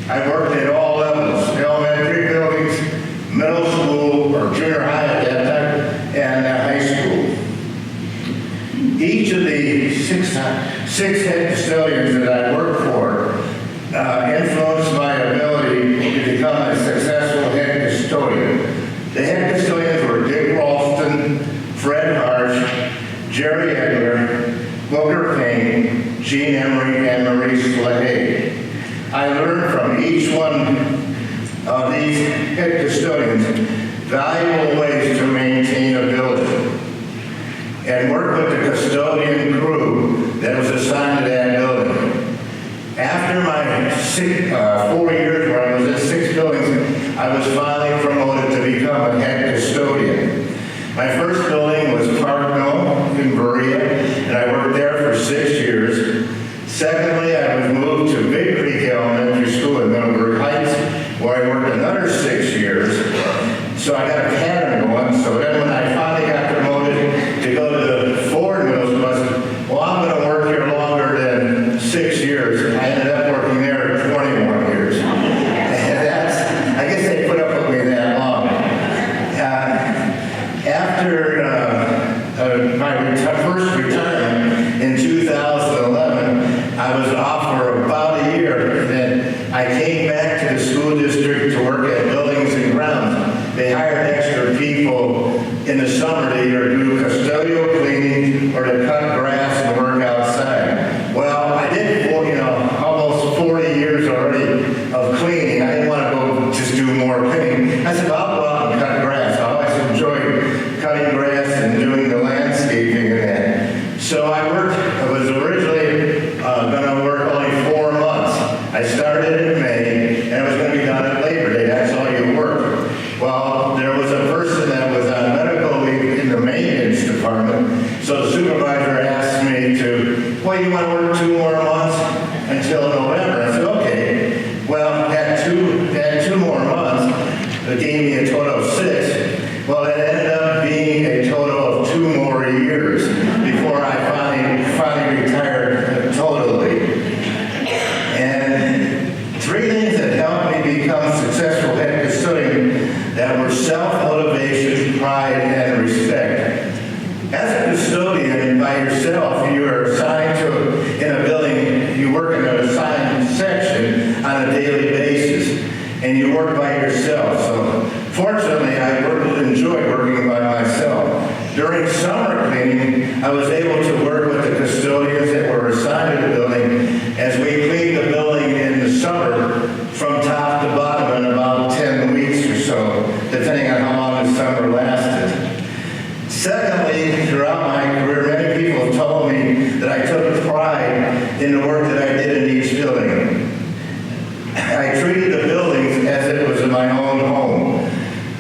I worked at all levels, elementary buildings, middle school, or junior high at that time, and high school. Each of the six head custodians that I worked for influenced my ability to become a successful head custodian. The head custodians were Dick Ralston, Fred Harsh, Jerry Egler, Booker Payne, Gene Emery, and Maurice LaHaye. I learned from each one of these head custodians valuable ways to maintain a building and work with the custodian 4 years where I was in 6 buildings, I was finally promoted to become a head custodian. My first building was Park Mill in Berea, and I worked there for 6 years. Secondly, I was moved to Big Creek Elementary School in Middleburg Heights, where I worked another 6 years. So I got a pattern going. So then when I finally got promoted to go to Ford Middle School, I said, well, I'm going to work here longer than 6 years. I ended up working there 21 years. And that's, I guess they put up with me that long. After my first retirement in 2011, I was off for about a year. And I came back to the school district to work at buildings and grounds. They hired extra people in the summer to either do custodial cleaning or to cut grass and work outside. Well, I did, almost 40 years already of cleaning. I didn't want to go just do more cleaning. I said, I'll go out and cut grass. I always enjoyed cutting grass and doing the landscaping and that. So I was originally going to work only 4 months. I started in May, and I was going to be done at Labor Day. That's all you work. Well, there was a person that was on medical leave in the maintenance department, so the supervisor asked me to, well, you want to work 2 more months until November? I said, okay. Well, that two more months, it gave me a total of 6. Well, it ended up being a total of 2 more years before I finally retired totally. And 3 things that helped me become successful head custodian that were self-motivation, pride, and respect. As a custodian by yourself, you are assigned in a building, you work in an assigned section on a daily basis, and you work by yourself. So fortunately, I enjoy working by myself. During summer cleaning, I was able to work with the custodians that were assigned to the building as we cleaned the building in the summer from top to bottom in about 10 weeks or so, depending on how long the summer lasted. Secondly, throughout my career, many people have told me that I took pride in the work that I did in each building. I treated the buildings as if it was my own home.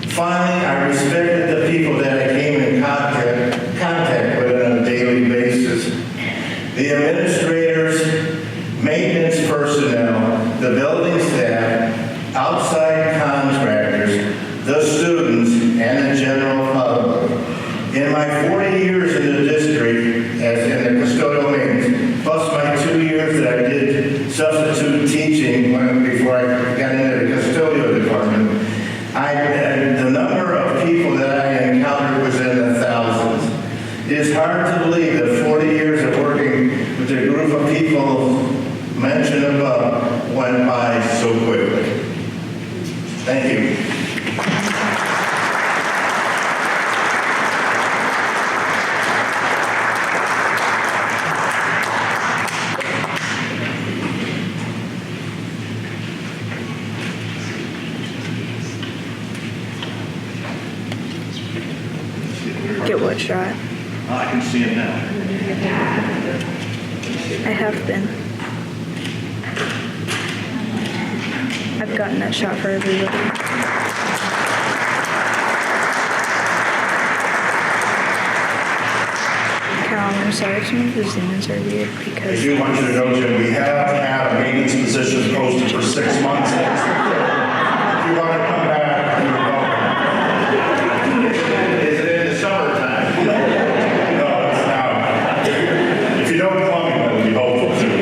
Finally, I respected the people that I came in contact with on a daily basis. The administrators, maintenance personnel, the building staff, outside contractors, the students, and the general public. In my 40 years in the district as in the custodial maintenance, plus my 2 years that I did substitute teaching before I got into the custodial department, the number of people that I encountered was in the thousands. It is hard to believe that 40 years of working with a group of people mentioned above went by so quickly. Thank you. Get what shot? I can see it now. I have been. I've gotten that shot for everybody. Cal, I'm sorry, some of the Zooms are weird I because do want you to know, Jim, we have had a maintenance position posted for 6 months. If you want to come back, you're welcome. Is it in the summertime? No, it's not. If you don't call me, that would be helpful too.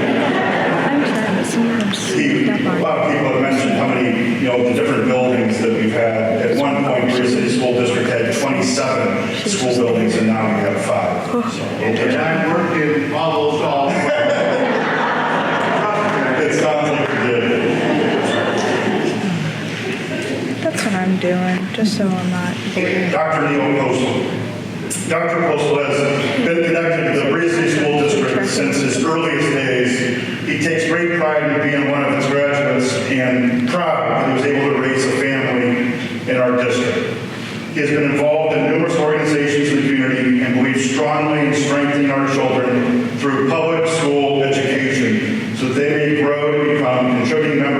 I'm trying to see them sneak up A on. lot of people have mentioned how many, the different buildings that we've had. At one point, Green City School District had 27 school buildings, and now we have 5. So, And I worked in almost all. it sounds like you did. That's what I'm doing, just so I'm not bored. Dr. Neal Postel. Dr. Postel has been connected to the Green City School District since his earliest days. He takes great pride in being one of its graduates and proud that he was able to raise a family in our district. He has been involved in numerous organizations in the community and believes strongly in strengthening our children through public school education so that they may grow to become contributing members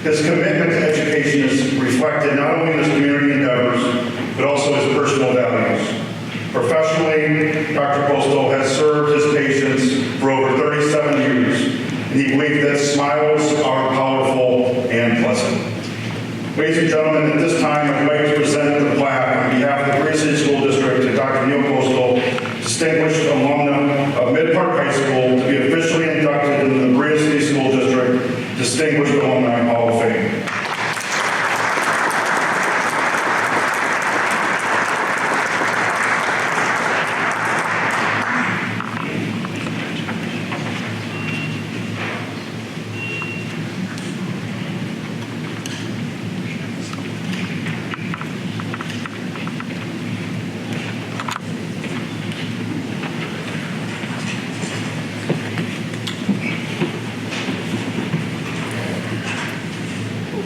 His commitment to education is reflected not only in his community endeavors, but also his personal values. Professionally, Dr. Postel has served his patients for over 37 years, and he believed that smiles are powerful and pleasant. Ladies and gentlemen, at this time, I'd like to present the plaque on behalf of the Berea City School District to Dr. Neal Postel, distinguished alumna of Mid-Park High School, to be officially inducted into the Berea City School District Distinguished Alumni Hall of Fame.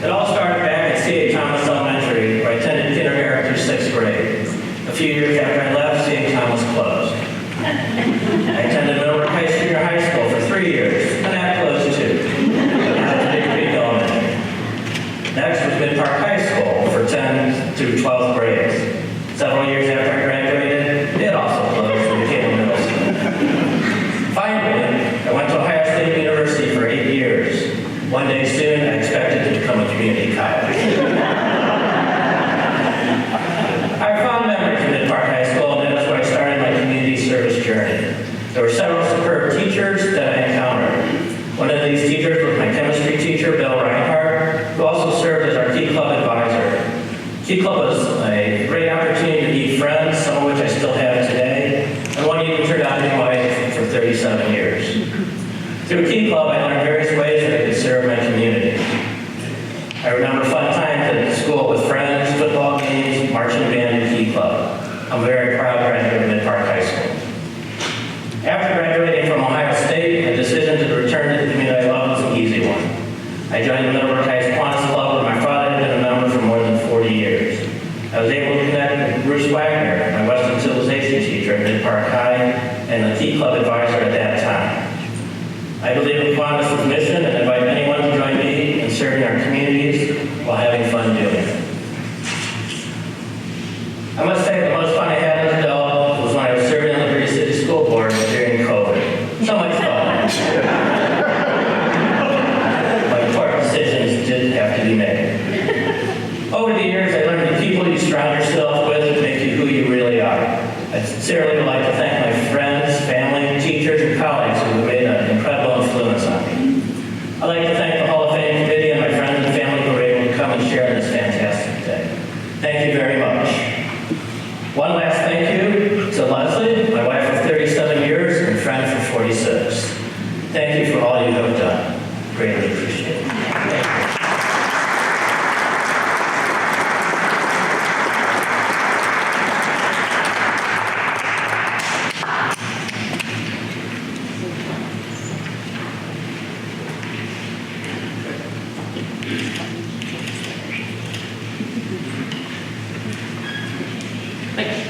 It all started back at C.A. Thomas Elementary, where I attended kindergarten through 6th grade. A few years after I left, C.A. Thomas closed. I attended Novak Junior High School for 3 years, and that closed too. Now it's Big Creek Elementary. Next was Mid-Park High School for 10th through 12th grades. Several years after I graduated, it also closed and became a middle school. Finally, I went to Ohio State University for 8 years. One day soon, I expected to become a community college. I have fond memories of Mid-Park High School, and that is where I started my community service journey. There were several superb teachers that I encountered. One of these teachers was my chemistry teacher, Bill Reinhardt, who also served as our Key Club advisor. Key Club was a great opportunity to meet friends, some of which I still have today, and one even turned out to be my wife for 37 years. Through Key Club, I learned various ways that I could serve my community. I remember fun times at school with friends, football games, marching band, and Key Club. I'm a very proud graduate of Mid-Park High School. After graduating from Ohio State, the decision to return to the community I love was an easy one. I joined the Middleburg High Kiwanis Club, where my father had been a member for more than 40 years. I was able to connect with Bruce Wagner, my Western Civilization teacher at Mid-Park High, and the Key Club advisor at that time. I believe in Kiwanis' mission and invite anyone to join me in serving our communities while having fun doing it. I must say the most fun I had as an adult was when I was serving on the Berea City School Board during COVID. So much fun. But important decisions did have to be made. Over the years, I learned that people you surround yourself with make you who you really are. I sincerely would like to thank my friends, family, teachers, and colleagues who have made an incredible influence on me. I'd like to thank the Hall of Fame Committee and my friends and family who were able to come and share this fantastic day. Thank you very much. One last thank you to Leslie, my wife of 37 years and friend for 46. Thank you for all you have done. Greatly appreciate it. Thank you.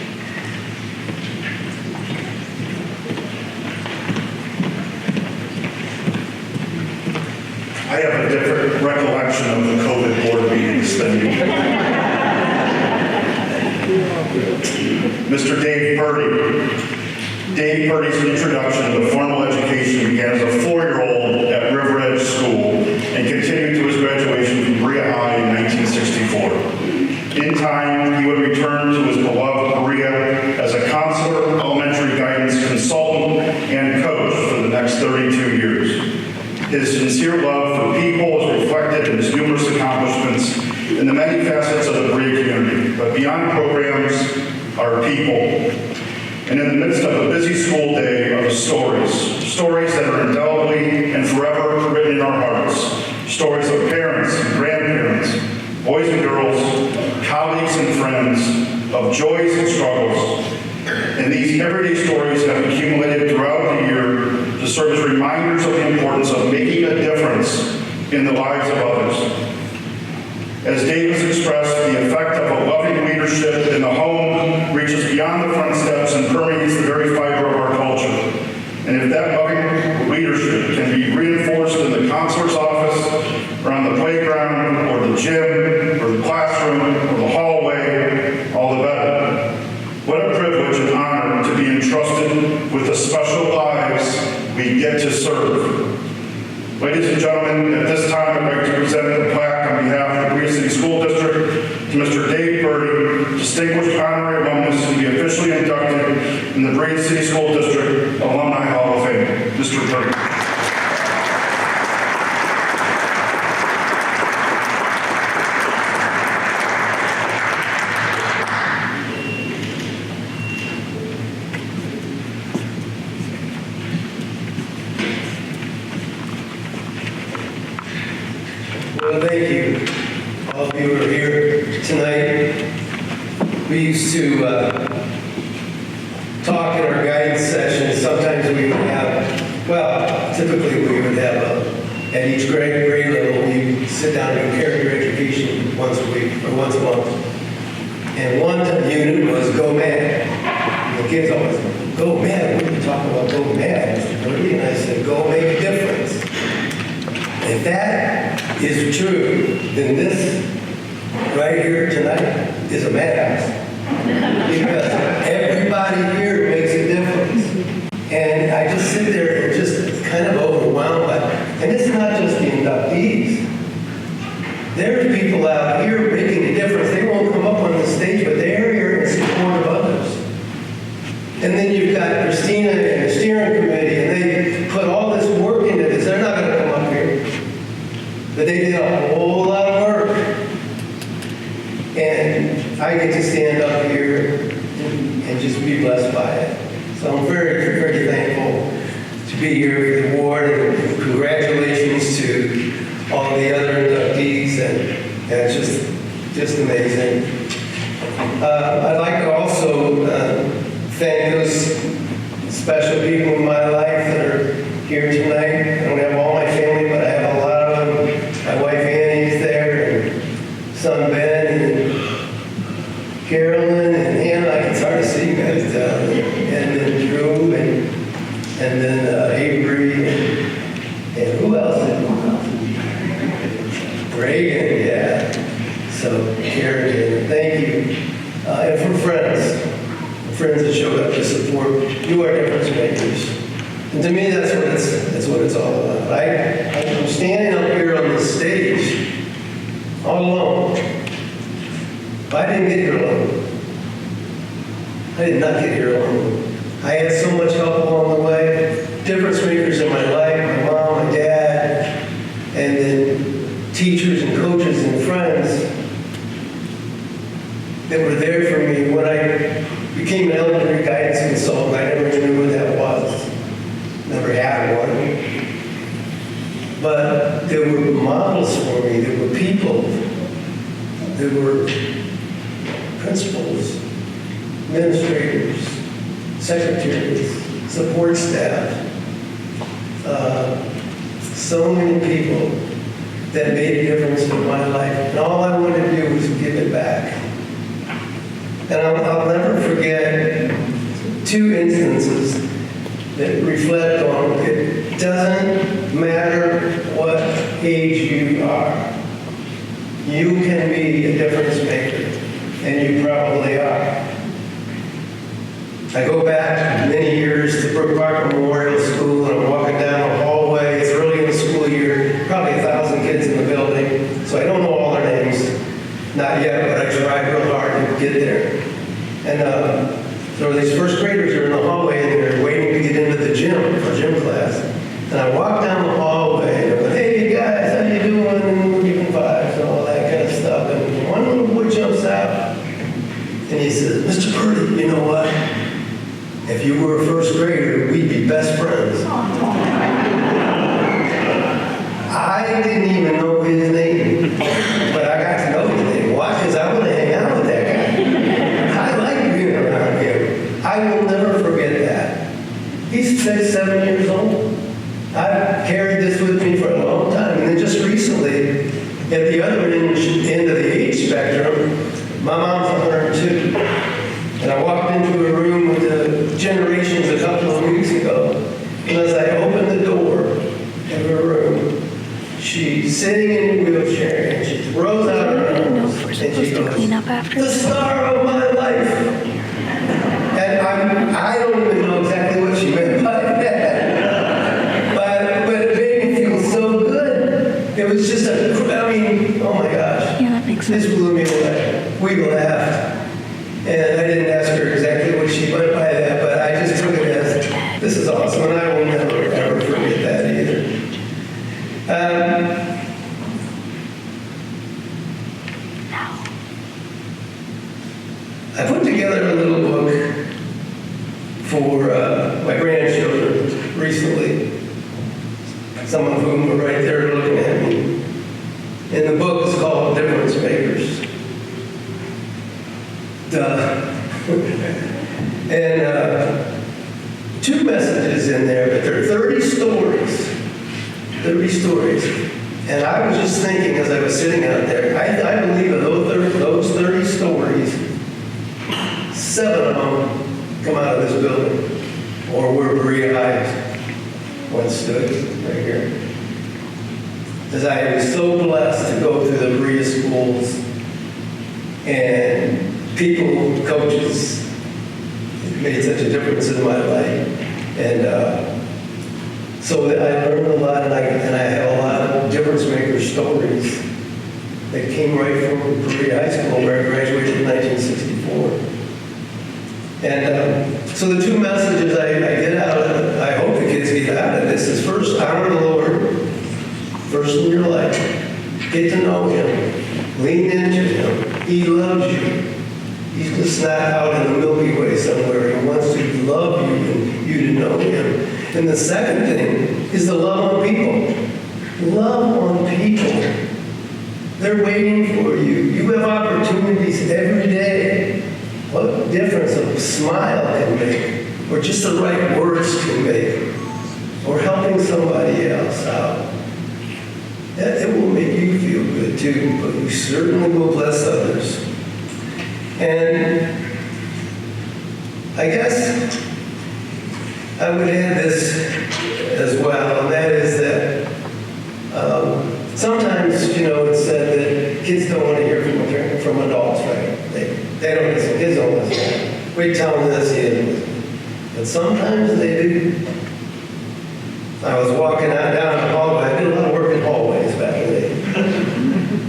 I have a different recollection of the COVID board meetings than you. Mr. Dave Purdy. Dave Purdy's introduction to formal education began as a 4-year-old at River Edge School and continued to his graduation from Berea High in 1964. In time, he would return to his beloved Berea as a counselor, elementary guidance consultant, and coach for the next 32 years. His sincere love for people is reflected in his numerous accomplishments in the many facets of the Berea community. But beyond programs are people. And in the midst of a busy school day are stories that are indelibly and forever written in our hearts. Stories of parents and grandparents, boys and girls, colleagues and friends, of joys and struggles. And these everyday stories have accumulated throughout the year to serve as reminders of the importance of making a difference in the lives of others. As Dave has expressed, the effect of a loving leadership in the home reaches beyond the front steps and permeates the very fiber of our culture. And if that loving leadership can be reinforced in the counselor's office or on the playground Ladies and gentlemen, at this time, I'd like to present the plaque on behalf of the Berea City School District to Mr. Dave Purdy, Distinguished Honorary Alumnus, to be officially inducted in the Berea City School District Alumni Hall of Fame. Mr. Purdy. Well, thank you, all of you who are here tonight. We used to talk in our guidance sessions. Sometimes we would have, well, typically we would have, at each grade level, we sit down and do character education once a week or once a month. And one unit was Go Mad. The kids always, Go Mad, what are you talking about, Go Mad? Mr. Purdy? And I said, go make a difference. If that is true, then this right here tonight is a madhouse. Because everybody here makes a difference. And I just sit there and just kind of overwhelmed by, and it's not just the inductees. There's people out here making a difference. They won't come up on the stage, but they're here in support of others. And then you've got Christina and the steering committee, and they put all this work into this. They're not going to come up here. But they did a whole lot of work. And I get to stand up here and just be blessed by it. So I'm very, very thankful to be here for the award, and congratulations to all the other inductees, and it's just amazing. I'd like to also thank those special people in my life that are here tonight. I don't have all my family, but I have a lot of them. My wife Annie's there, and son Ben, and Carolyn, and Hannah. It's hard to see you guys down there. And then Drew, and then Avery, and who else? Reagan, yeah. So Karen, thank you. And for friends that showed up to support. You are difference makers. And to me, that's what it's all about. I'm standing up here on this stage all alone. I didn't get here alone. I did not get here alone. I had so much help along the way. Difference makers in my life, my mom, my dad, and then teachers and coaches and friends that were there for me. When I became an elementary guidance consultant, I never knew what that was. Never had one. But there were models for me. There were people. There were principals, administrators, secretaries, support staff. So many people that made a difference in my life. And all I wanted to do was give it back. And I'll never forget two instances that reflect on it doesn't matter what age you are. You can be a difference maker, and you probably are. I go back many years to Brook Park Memorial School, and I'm walking down the hallway. It's early in the school year, probably 1,000 kids in the building, so I don't know all their names. Not yet, but I tried real hard to get there. And so these first graders are in the hallway, and they're waiting to get into the gym for gym class. And I walk down the hallway, and I go, hey guys, how you doing? And giving vibes and all that kind of stuff. And one little boy jumps out, and he says, Mr. Purdy, you know what? If you were a first grader, we'd be best friends. I didn't even know his name, but I got to know his name. Why? Because I want to hang out with that guy. I like being around him. I will never forget that. He's 6, 7 years old. I've carried this with me for a long time. And then just recently, at the other end of the age spectrum, my mom's 102. And I walked into a room with the generations a couple of weeks ago. And as I opened the door of her room, she's sitting in a wheelchair, and she throws out her arms, and she goes, the star of my life. And I don't even know exactly what she meant by that. But it made me feel so this is awesome, and I will never, ever forget that either. I put together a little book for my grandchildren recently, some of whom are right there looking at me. And the book is called Difference Makers. Duh. And two messages in there, but there are 30 stories. 30 stories. And I was just thinking as I was sitting out there, I believe of those 30 stories, 7 of them come out of this building, or where Berea High once stood, right here. Because I was so blessed to go through the Berea schools, and people, coaches, made such a difference in my life. And so I learned a lot, and I have a lot of difference maker stories that came right from Berea High School, where I graduated in 1964. And so the two messages I get out of it, I hope the kids get out of this, is first, honor the Lord, first in your life. Get to know Him. Lean into Him. He loves you. He's just not out in the Milky Way somewhere. He wants to love you and you to know Him. And the second thing is to love on people. Love on people. They're waiting for you. You have opportunities every day. What difference a smile can make, or just the right words can make, or helping somebody else out. It will make you feel good too, but you certainly will bless others. And I guess I would add this as well, and that is that sometimes, you know, it's said that kids don't want to hear from adults, right? They don't listen. Kids don't listen. We tell them this, he doesn't listen. But sometimes they do. I was walking out down the hallway. I did a lot of work in hallways back in the day.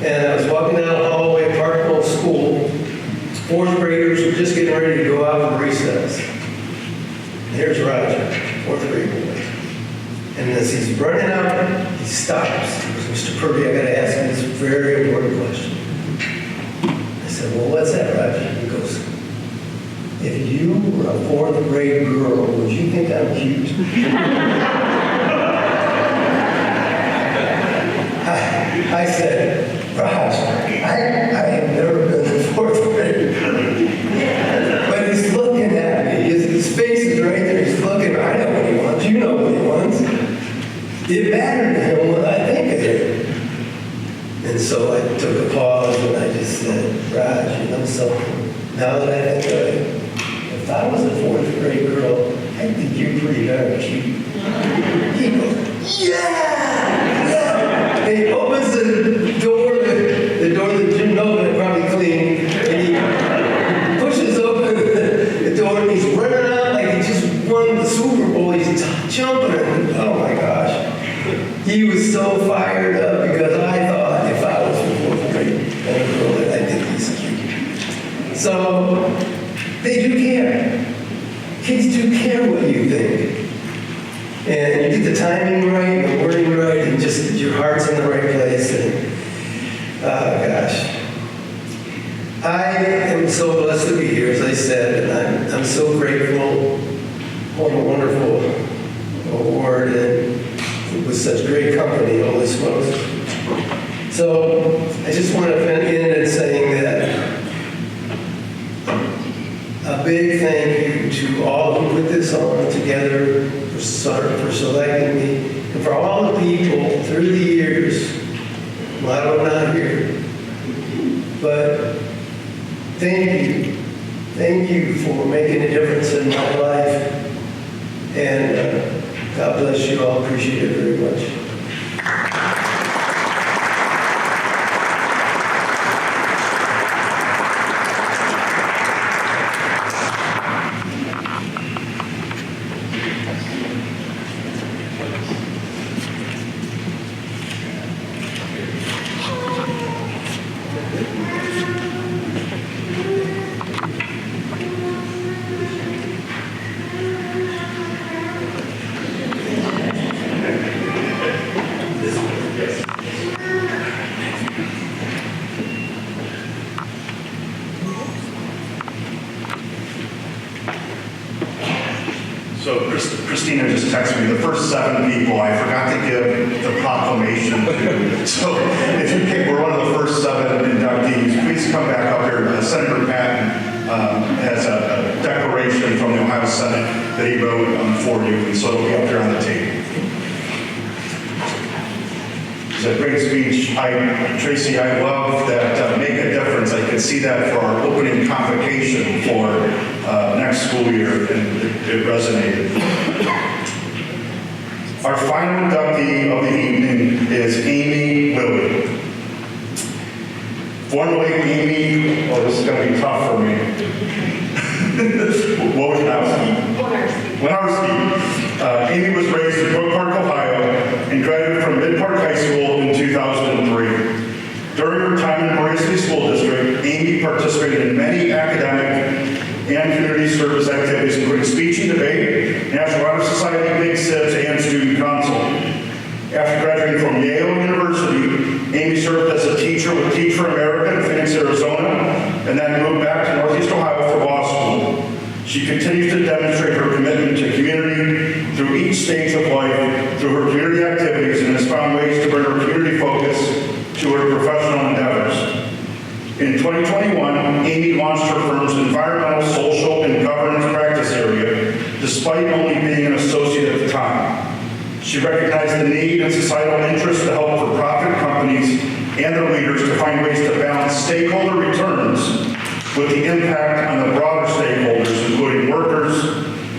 And I was walking down the hallway, Parkville School. 4th graders were just getting ready to go out for recess. And here's Roger, 4th grade boy. And as he's running out, he stops. He goes, Mr. Purdy, I got to ask you this very important question. I said, well, what's that, Roger? He goes, if you were a 4th grade girl, would you think I'm cute? I said, Raj, I have never been in 4th grade. But he's looking at me. His face is right there. He's looking. I know what he wants. You know what he wants. It mattered to him what I think of him. And so I took a pause and I just said, Raj, you know something? Now that I think of it, if I was a 4th grade girl, I think you're pretty darn cute. He goes, yeah! Yeah! And he opens the door that Novak probably cleaned, and he pushes open the door, and he's running out like he just won the Super Bowl. He's jumping, and oh my gosh. He was so fired up because I thought if I was in 4th grade and a girl that I think he's cute. So they do care. Kids do care what you think. And you get the timing right, the wording right, and just your heart's in the right place. And gosh. I am so blessed to be here, as I said, and I'm so grateful. What a wonderful award, and with such great company, holy smokes. So I just want to end in saying that a big thank you to all who put this on together, for selecting me, and for all the people through the years. A lot of them not here. But thank you. Thank you for making a difference in my life. And God bless you all. Appreciate it very much. So Christina just texted me, the first 7 people I forgot to give the proclamation to. So if you pick, we're one of the first 7 inductees, please come back up here. Senator Patton has a declaration from the Ohio Senate that he wrote for you, and so it'll be up there on the table. It's a great speech. Tracy, I love that make a difference. I could see that for our opening convocation for next school year, and it resonated. Our final inductee of the evening is Amy Willey. Formerly Amy, oh, this is going to be tough for me. Wojnarwsky. Amy was raised in Brook Park, Ohio, and graduated from Mid-Park High School in 2003. During her time in Berea City School District, Amy participated in many academic and community service activities, including speech and debate, National Honor Society, Big Sibs, and Student Council. After graduating from Yale University, Amy served as a teacher with Teach for America in Phoenix, Arizona, and then moved back to Northeast Ohio for law school. She continues to demonstrate her commitment to community through each stage of life, through her community activities, and has found ways to bring her community focus to her professional endeavors. In 2021, Amy launched her firm's environmental, social, and governance practice area, despite only being an associate at the time. She recognized the need and societal interest to help for-profit companies and their leaders to find ways to balance stakeholder returns with the impact on the broader stakeholders, including workers,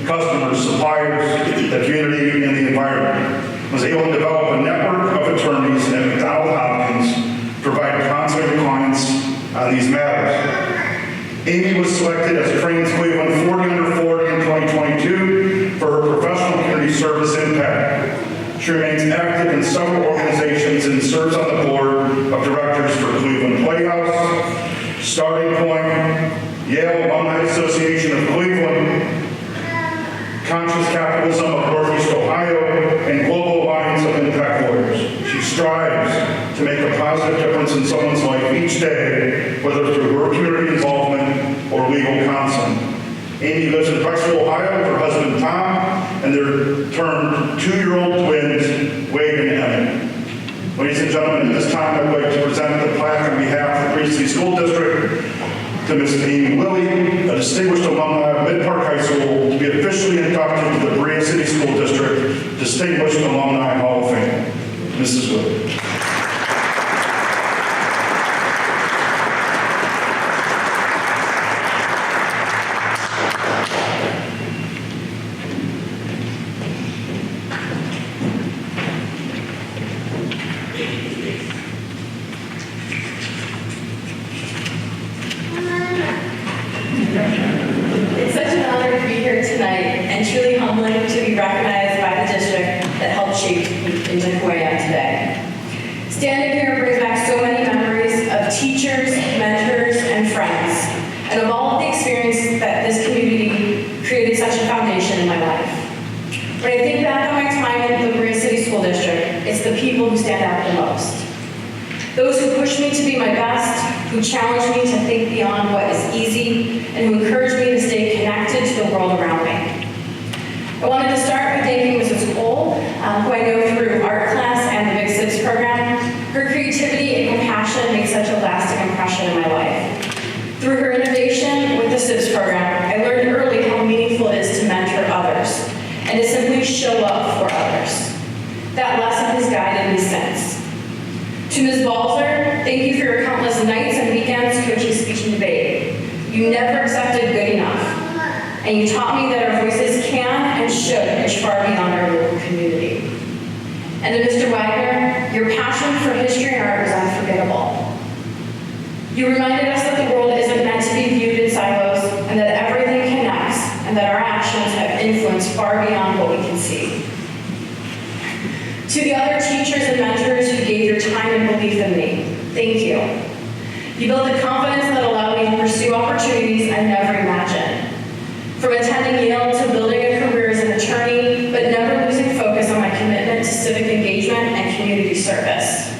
customers, suppliers, the community, and the environment. Was able to develop a network of attorneys at McDonald Hopkins, provide counseling to clients on these matters. Amy was selected as Crane's Cleveland 40 under 40 in 2022 for her professional community service impact. She remains active in several organizations and serves on the board of directors for Cleveland Playhouse, Starting Point, Yale Alumni Association of Cleveland, Conscious Capitalism of Northeast Ohio, and Global Alliance of Impact Lawyers. She strives to make a positive difference in someone's life each day, whether through her community involvement or legal counseling. Amy lives in Drexel, Ohio with her husband Tom and their turned 2-year-old twins, Wade and Emmett. Ladies and gentlemen, at this time I'd like to present the plaque on behalf of the Berea City School District to Ms. Amy Willey, a distinguished alumni of Mid-Park High School, to be officially inducted to the Berea City School District Distinguished Alumni Hall of Fame. Mrs. Willey. It's such an honor to be here tonight and truly humbling to be recognized by the district that helped shape me into who I am today. Standing here brings back so many memories of teachers, mentors, and friends, and of all of the experiences that this community created such a foundation in my life. When I think back on my time in the Berea City School District, it's the people who stand out the most. Those who push me to be my best, who challenge me to think beyond what is easy, and who encourage me to stay connected to the world around me. I wanted to start by thanking Mrs. Cole, who I know through art class and the Big Sibs program. Her creativity and compassion make such a lasting impression in my life. Through her innovation with the Sibs program, I learned early how meaningful it is to mentor others, and to simply show up for others. That lesson has guided me since. To Ms. Balzer, thank you for your countless nights and weekends coaching speech and debate. You never accepted good enough, and you taught me that our voices can and should reach far beyond our local community. And to Mr. Wagner, your passion for history and art is unforgettable. You reminded us that the world isn't meant to be viewed in silos, and that everything connects, and that our actions have influence far beyond what we can see. To the other teachers and mentors who gave your time and belief in me, thank you. You built the confidence that allowed me to pursue opportunities I never imagined. From attending Yale to building a career as an attorney, but never losing focus on my commitment to civic engagement and community service.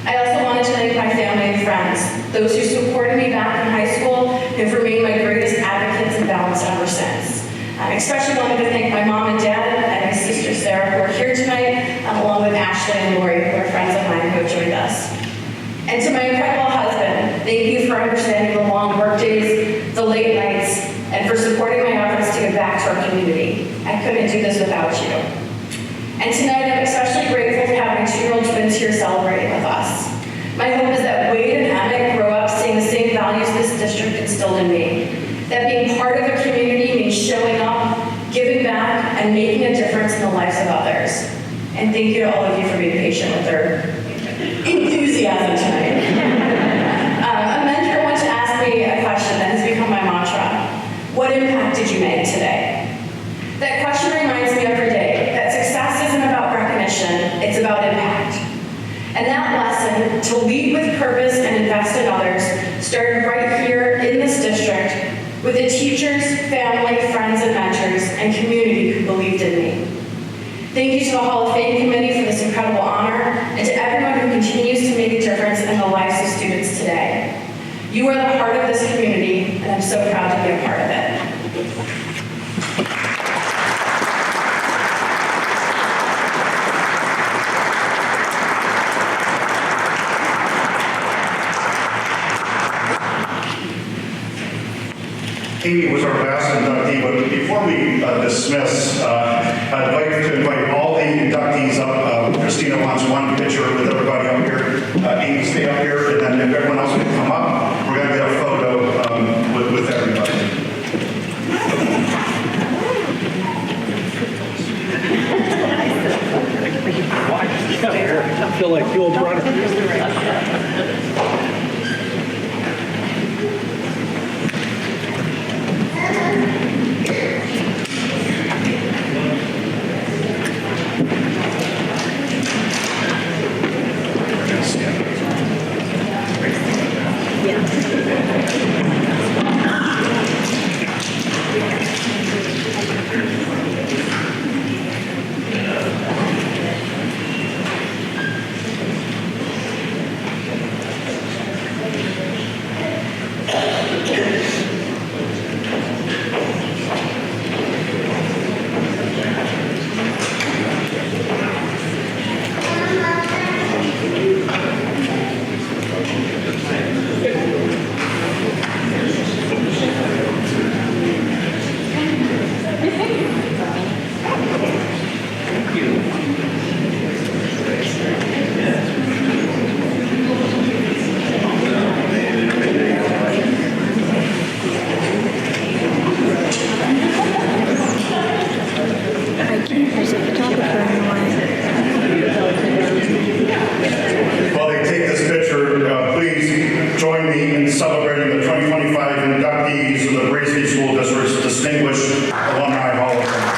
I also wanted to thank my family and friends, those who supported me back in high school and have remained my greatest advocates and balance ever since. I especially wanted to thank my mom and dad and my sister Sarah who are here tonight, along with Ashley and Lori, who are friends of mine who have joined us. And to my incredible husband, thank you for understanding the long work days, the late nights, and for supporting my efforts to give back to our community. I couldn't do this without you. And tonight, I'm especially grateful to have my 2-year-old twins here celebrating with us. My hope is that Wade and Emmett grow up seeing the same values this district instilled in me. That being part of a community means showing up, giving back, and making a difference in the lives of others. And thank you to all of you for being patient with their enthusiasm tonight. A mentor once asked me a question that has become my mantra. What impact did you make today? That question reminds me every day that success isn't about recognition, it's about impact. And that lesson, to lead with purpose and invest in others, started right here in this district with the teachers, family, friends, and mentors, and community who believed in me. Thank you to the Hall of Fame Committee for this incredible honor, and to everyone who continues to make a difference in the lives of students today. You are the heart of this community, and I'm so proud to be a part of it. Amy was our last inductee, but before we dismiss, I'd like to invite all the inductees up. Christina wants one picture with everybody up here. Amy, stay up here, and then if everyone else can come up, we're going to get a photo with everybody. I feel like the old runner. While they take this picture, please join me in celebrating the 2025 inductees of the Braceby School District's Distinguished Alumni Hall of Fame.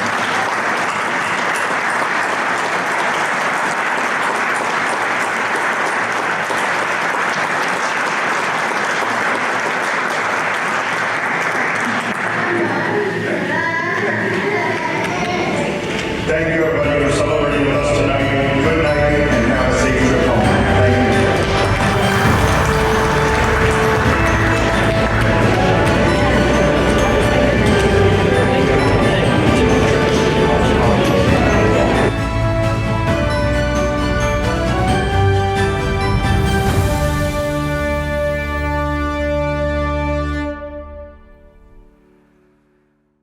Thank you,